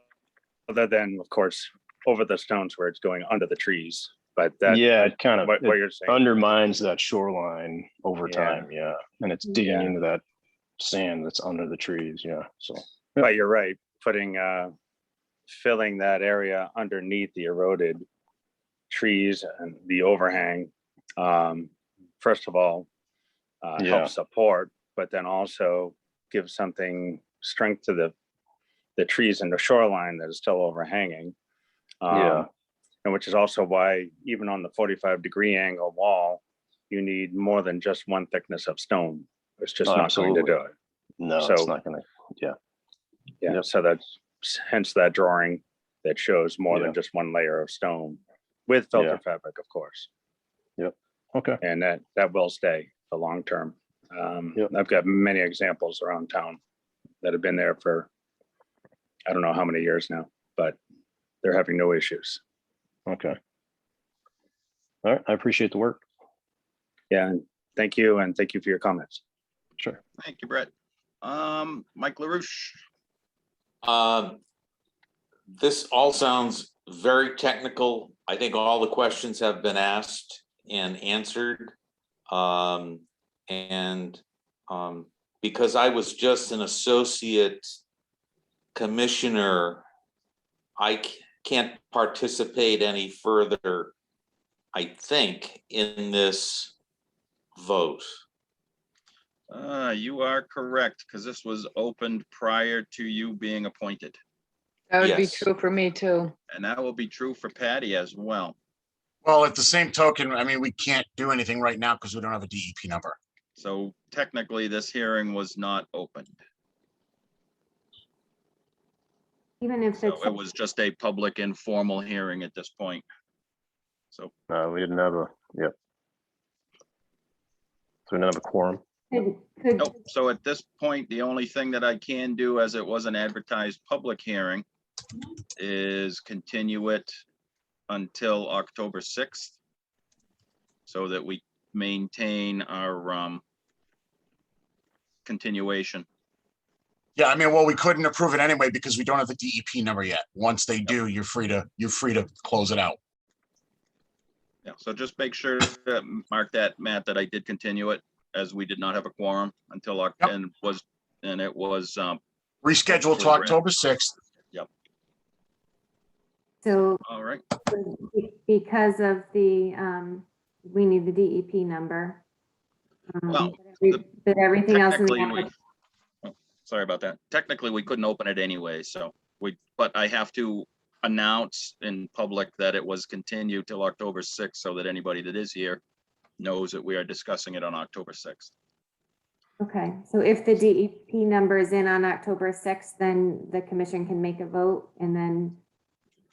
other than, of course, over the stones where it's going under the trees, but that, Yeah, it kind of what you're saying, undermines that shoreline over Yeah. time, yeah. And it's digging Yeah. into that sand that's under the trees, yeah, so. but you're right, putting, filling that area underneath the eroded trees and the overhang, first of all, Yeah. help support, but then also give something strength to the trees in the shoreline that is still overhanging. Yeah. And which is also why even on the 45-degree angle wall, you need more than just one thickness of stone. It's just Oh, not going to absolutely. do it. No, So- it's not gonna, yeah. Yeah, Yep. so that's hence that drawing that shows more Yeah. than just one layer of stone with filter fabric, of course. Okay, And that will stay for long term. Yep. I've got many examples around town that have been there for, I don't know how many years now, but they're having no issues. okay. All right, I appreciate the work. Yeah, and thank you for your comments. Sure. Thank you, Brett. Mike LaRouche. This all sounds very technical. I think all the questions have been asked and answered. Because I was just an associate commissioner, I can't participate any further, I think, in this vote. You are correct, because this was opened prior to you being appointed. That would be Yes. true for me too. And that will be true for Patty as well. Well, at the same token, I mean, we can't do anything right now because we don't have a DEP number. So technically, this hearing was not opened. Even if So it's, it was just a public informal hearing at this point. So We didn't have a, yeah. So we didn't have a quorum. could, nope. So at this point, the only thing that I can do, as it was an advertised public hearing, is continue it until October 6th, so that we maintain our continuation. Yeah, I mean, well, we couldn't approve it anyway because we don't have the DEP number yet. Once they do, you're free to close it out. Yeah, so just make sure that mark that, Matt, that I did continue it, as we did not have a quorum until and it was Rescheduled to October 6th. so all right. because of the, we need the DEP number. Well, But everything else in the Technically, sorry about that. Technically, we couldn't open it anyway, so but I have to announce in public that it was continued till October 6th, so that anybody that is here knows that we are discussing it on October 6th. Okay, so if the DEP number is in on October 6th, then the commission can make a vote and then.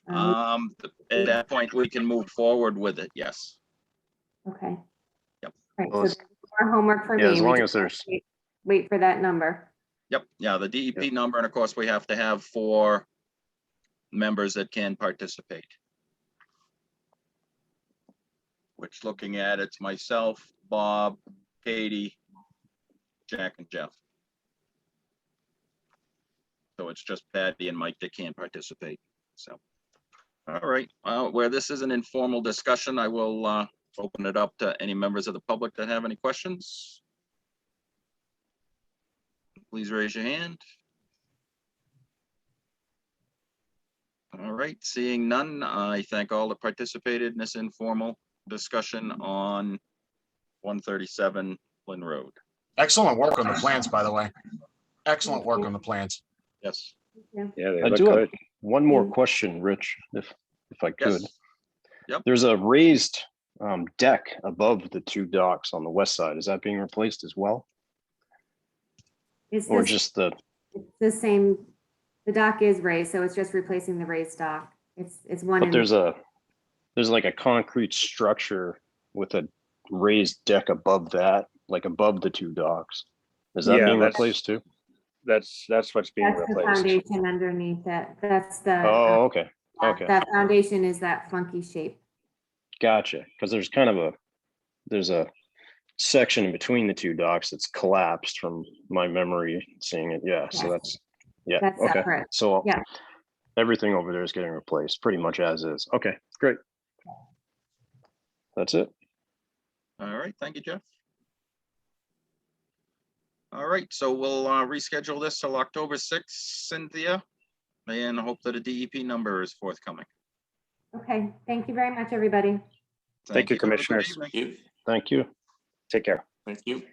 At that point, we can move forward with it, yes. Okay. Yep. Right, Well, so it's- there's more homework for me. Yeah, as We long just as there's, wait for that number. Yep, yeah, the DEP number, and of course, we have to have 4 members that can participate. Which, looking at, it's myself, Bob, Katie, Jack, and Jeff. So it's just Patty and Mike that can't participate, so. All right, where this is an informal discussion, I will open it up to any members of the public that have any questions. Please raise your hand. All right, seeing none, I thank all that participated in this informal discussion on 137 Lynn Road. Excellent work on the plans, by the way. Excellent work on the plans. Yes. Yeah, they I look do have good. one more question, Rich, if I could. Yes. Yep. There's a raised deck above the 2 docks on the west side. Is that being replaced as well? It's Or the- just the, it's the same, the dock is raised, so it's just replacing the raised dock. It's one. but in- there's like a concrete structure with a raised deck above that, like above the 2 docks. Is that Yeah, being that's- replaced too? That's what's being That's the replaced. foundation underneath it. That's the. Oh, okay, okay. That foundation is that funky shape. Gotcha. Because there's a section in between the 2 docks that's collapsed from my memory seeing it. Yeah, so Yes. yeah, That's okay. separate. So Yeah. everything over there is getting replaced pretty much as is. Okay, great. That's it. All right, thank you, Jeff. All right, so we'll reschedule this till October 6th, Cynthia, and hope that a DEP number is forthcoming. Okay, thank you very much, everybody. Thank you, Have a good commissioners. evening. Thank you. Take care. Thank you.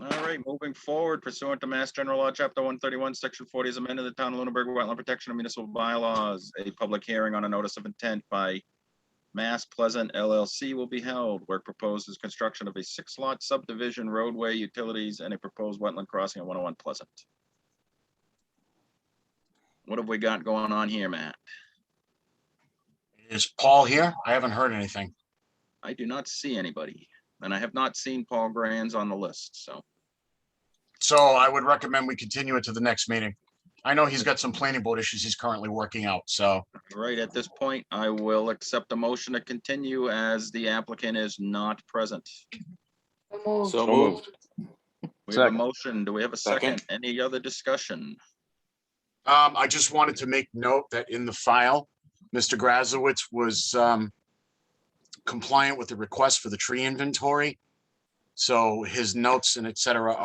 All right, moving forward pursuant to Mass General Law, Chapter 131, Section 40 is amended, the Town of Lunenburg Wetland Protection and Municipal Bylaws. A public hearing on a notice of intent by Mass Pleasant LLC will be held, where proposed is construction of a 6-lot subdivision, roadway, utilities, and a proposed wetland crossing at 101 Pleasant. What have we got going on here, Matt? Is Paul here? I haven't heard anything. I do not see anybody, and I have not seen Paul Granz on the list, so. So I would recommend we continue it to the next meeting. I know he's got some planning board issues he's currently working out, so. Right at this point, I will accept a motion to continue as the applicant is not present. So moved. So moved. We have a Second. motion. Do we have a second? Second. Any other discussion? I just wanted to make note that in the file, Mr. Grazowitz was compliant with the request for the tree inventory. So his notes and et cetera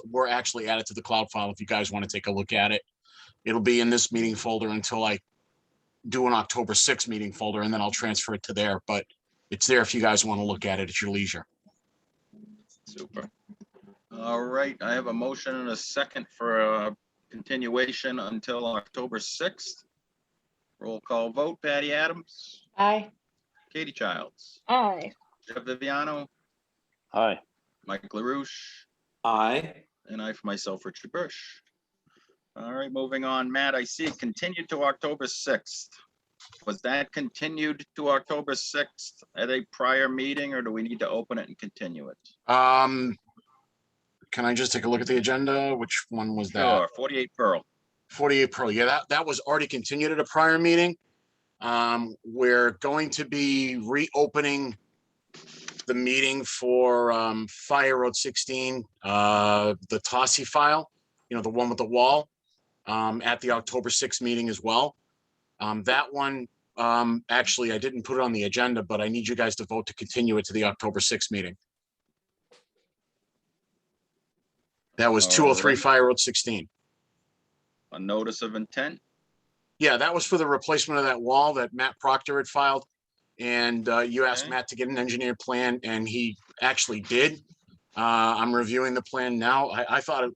were actually added to the cloud file if you guys want to take a look at it. It'll be in this meeting folder until I do an October 6th meeting folder, and then I'll transfer it to there, but it's there if you guys want to look at it at your leisure. Super. All right, I have a motion and a second for a continuation until October 6th. Roll call vote, Patty Adams, Aye. Katie Childs, Aye. Jeff Viviano, Hi. Mike LaRouche, Aye. and I for myself, Richard Bush. All right, moving on. Matt, I see it continued to October 6th. Was that continued to October 6th at a prior meeting, or do we need to open it and continue it? Can I just take a look at the agenda? Which one was that? Sure, 48 Pearl. 48 Pro. Yeah, that was already continued at a prior meeting. We're going to be reopening the meeting for Fire Road 16, the Tossie file, the one with the wall, at the October 6th meeting as well. That one, actually, I didn't put it on the agenda, but I need you guys to vote to continue it to the October 6th meeting. That was 203 Alright. Fire Road 16. A notice of intent. Yeah, that was for the replacement of that wall that Matt Proctor had filed. And you asked Okay. Matt to get an engineered plan, and he actually did. I'm reviewing the plan now. I thought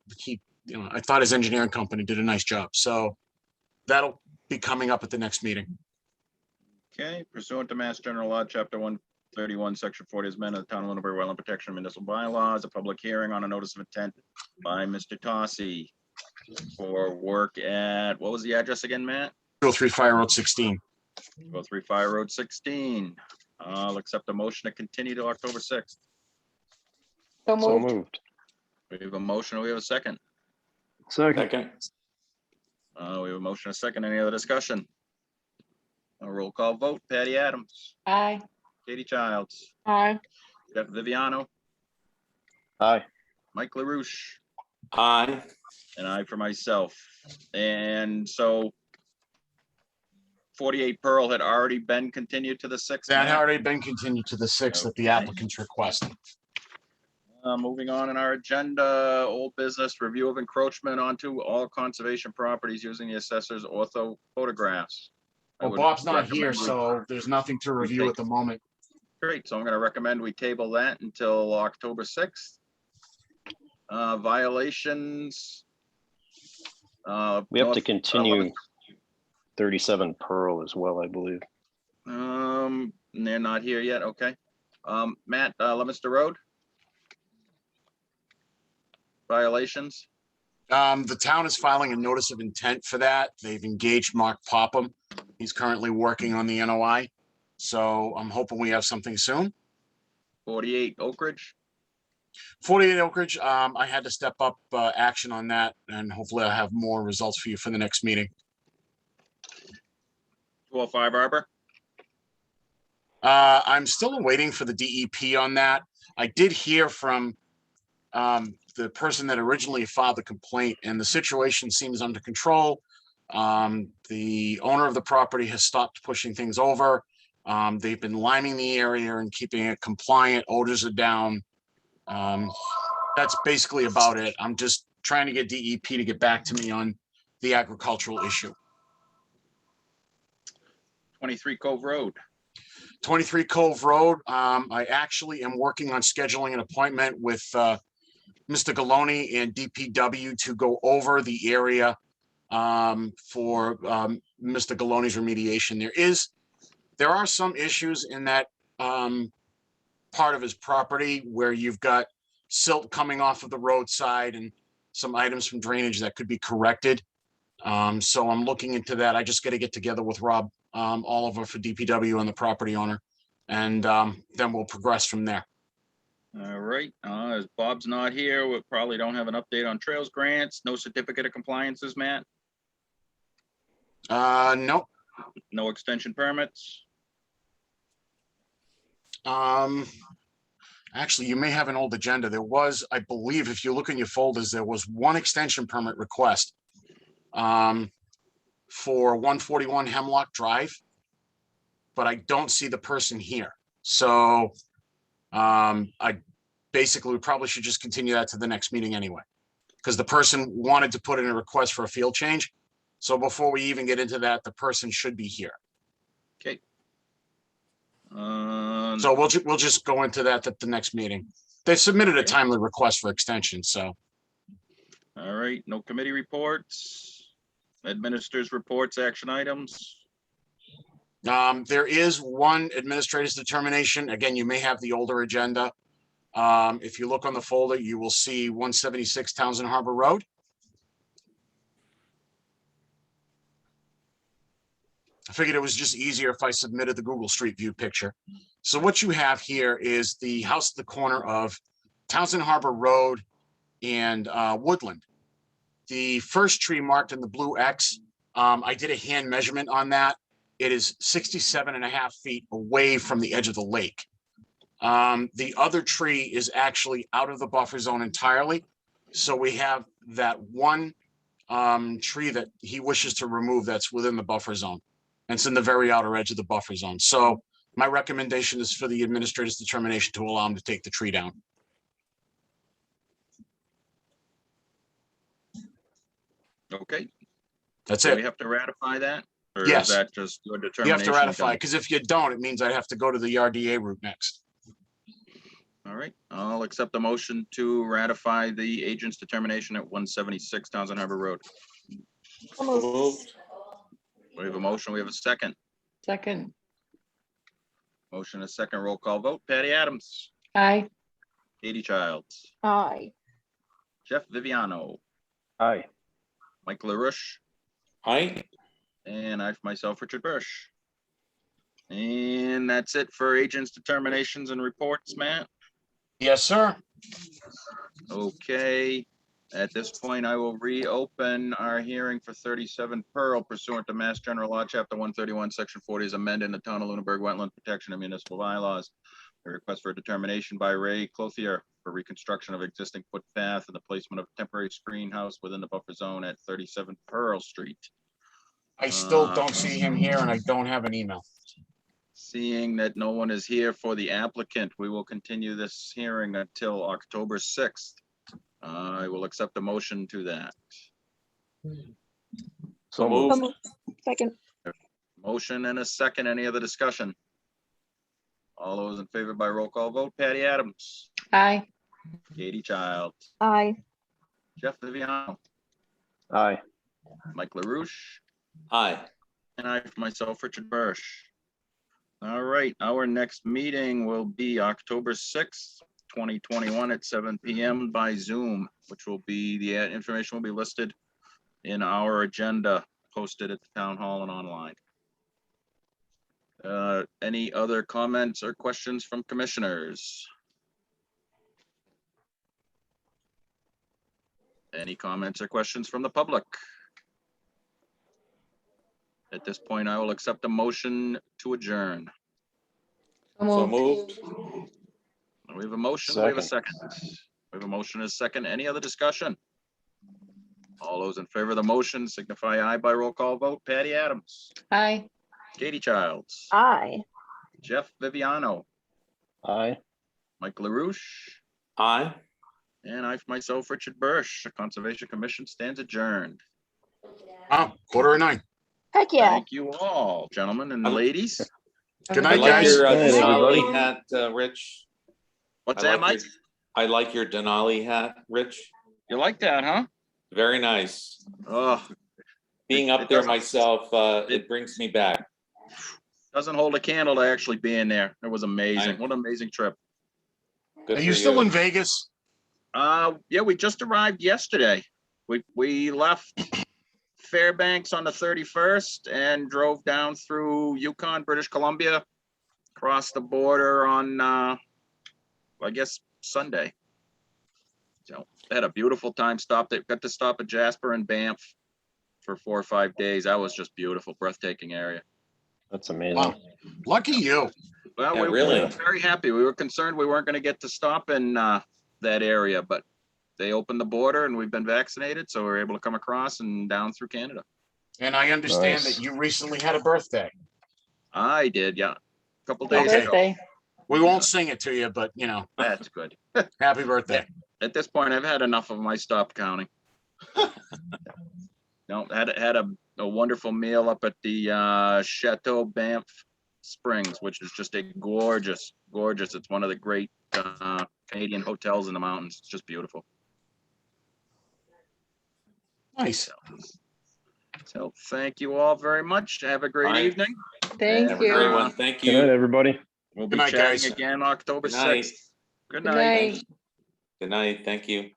I thought his engineering company did a nice job. So that'll be coming up at the next meeting. Okay, pursuant to Mass General Law, Chapter 131, Section 40 is amended, the Town of Lunenburg Wetland Protection and Municipal Bylaws, a public hearing on a notice of intent by Mr. Tossie for work at, what was the address again, Matt? 203 Fire Road 16. 203 Fire Road 16. I'll accept a motion to continue to October 6th. So So moved. moved. We have a motion, we have a second. Second. Second. We have a motion, a second. Any other discussion? A roll call vote, Patty Adams, Aye. Katie Childs, Aye. Jeff Viviano, Hi. Mike LaRouche, Aye. and I for myself. And so 48 Pearl had already been continued to the 6th. That had Matt? already been continued to the 6th at the Okay. applicant's request. Moving on in our agenda, old business, review of encroachment onto all conservation properties using the assessor's ortho photographs. I Well, would Bob's not here, recommend we- so there's nothing to review at the moment. Great, so I'm gonna recommend we table that until October 6th. Violations. We have to North- continue 37 Pearl as well, I believe. They're not here yet, okay. Matt, Leominster Road? Violations? The town is filing a notice of intent for that. They've engaged Mark Popham. He's currently working on the NOI. So I'm hoping we have something soon. 48 Oak Ridge? 48 Oak Ridge, I had to step up action on that, and hopefully I'll have more results for you for the next meeting. 205 Arbor? I'm still waiting for the DEP on that. I did hear from the person that originally filed the complaint, and the situation seems under control. The owner of the property has stopped pushing things over, They've been liming the area and keeping it compliant. Odors are down. That's basically about it. I'm just trying to get DEP to get back to me on the agricultural issue. 23 Cove Road. 23 Cove Road. I actually am working on scheduling an appointment with Mr. Galoni and DPW to go over the area for Mr. Galoni's remediation. There are some issues in that part of his property where you've got silt coming off of the roadside and some items from drainage that could be corrected. So I'm looking into that. I just got to get together with Rob Oliver for DPW and the property owner, and then we'll progress from there. All right, as Bob's not here, we probably don't have an update on trails grants, no certificate of compliances, Matt, Nope. no extension permits. Actually, you may have an old agenda. There was, I believe, if you look in your folders, there was one extension permit request for 141 Hemlock Drive, but I don't see the person here. So I basically, we probably should just continue that to the next meeting anyway, because the person wanted to put in a request for a field change. So before we even get into that, the person should be here. Okay. So we'll just go into that at the next meeting. They submitted a timely request for extension, so. All right, no committee reports, administrators reports, action items. There is one administrator's determination. Again, you may have the older agenda. If you look on the folder, you will see 176 Townsend Harbor Road. I figured it was just easier if I submitted the Google Street View picture. So what you have here is the house at the corner of Townsend Harbor Road and Woodland. The first tree marked in the blue X, I did a hand measurement on that. It is 67.5 feet away from the edge of the lake. The other tree is actually out of the buffer zone entirely. So we have that one tree that he wishes to remove that's within the buffer zone. And it's in the very outer edge of the buffer zone. So my recommendation is for the administrator's determination to allow him to take the tree down. Okay. That's Do we it. have to ratify that? Or Yes. is that just your You determination? have to ratify, done? because if you don't, it means I'd have to go to the RDA route next. All right, I'll accept the motion to ratify the agent's determination at 176 Townsend Harbor Road. Moved. We have a motion, we have a second. Second. Motion, a second, roll call vote. Patty Adams, Aye. Katie Childs, Aye. Jeff Viviano, Aye. Mike LaRouche, Aye. and I, for myself, Richard Bush. And that's it for agents' determinations and reports, Matt. Yes, sir. Okay, at this point, I will reopen our hearing for 37 Pearl pursuant to Mass General Law, Chapter 131, Section 40 is amended the Town of Lunenburg Wetland Protection and Municipal Bylaws. A request for a determination by Ray Clothier for reconstruction of existing footpath and the placement of temporary screen house within the buffer zone at 37 Pearl Street. I still don't see him here and I don't have an email. Seeing that no one is here for the applicant, we will continue this hearing until October 6th. I will accept a motion to that. So moved. Second. Motion and a second. Any other discussion? All those in favor by roll call vote. Patty Adams, Aye. Katie Childs, Aye. Jeff Viviano, Aye. Mike LaRouche, Aye. and I, for myself, Richard Bursch. All right, our next meeting will be October 6th, 2021 at 7 p.m. by Zoom, which will be, the information will be listed in our agenda posted at the town hall and online. Any other comments or questions from commissioners? Any comments or questions from the public? At this point, I will accept a motion to adjourn. So moved. We have a motion, we have a second. We have a motion and a second. Any other discussion? All those in favor of the motion signify aye by roll call vote. Patty Adams, Aye. Katie Childs, Aye. Jeff Viviano, Aye. Mike LaRouche, Aye. and I myself, Richard Bursch. The Conservation Commission stands adjourned. Oh, 8:45. Heck yeah. Thank you all, gentlemen and ladies. Good I night, like guys. your Good night, everybody. Denali hat, Rich. What's I that, like Mike? I like your Denali hat, Rich. You like that, huh? Very nice. Oh, Being It up there doesn't- myself, it brings me back. doesn't hold a candle to actually being there. It was amazing. What an amazing trip. Good Are for you still you. in Vegas? Yeah, we just arrived yesterday. We left Fairbanks on the 31st and drove down through Yukon, British Columbia, crossed the border on, I guess, Sunday. So had a beautiful time. Got to stop at Jasper and Banff for 4 or 5 days. That was just beautiful, breathtaking area. That's amazing. Wow, lucky you. Well, Yeah, we really. were very happy. We were concerned we weren't going to get to stop in that area, but they opened the border and we've been vaccinated, so we were able to come across and down through Canada. And I understand Nice. that you recently had a birthday. I did, yeah. A couple days Okay. ago. Birthday. We won't sing it to you, but you know, That's good. happy birthday. At this point, I've had enough of them. I stopped counting. No, had a wonderful meal up at the Chateau Banff Springs, which is just a gorgeous. It's one of the great Canadian hotels in the mountains. It's just beautiful. Nice. So thank you all very much. Have a great All right. evening. Thank Have a you. great one. Thank Good night, you. everybody. We'll be Good night, chatting guys. again October Good night. 6th. Good Good night. night. Good night. Thank you.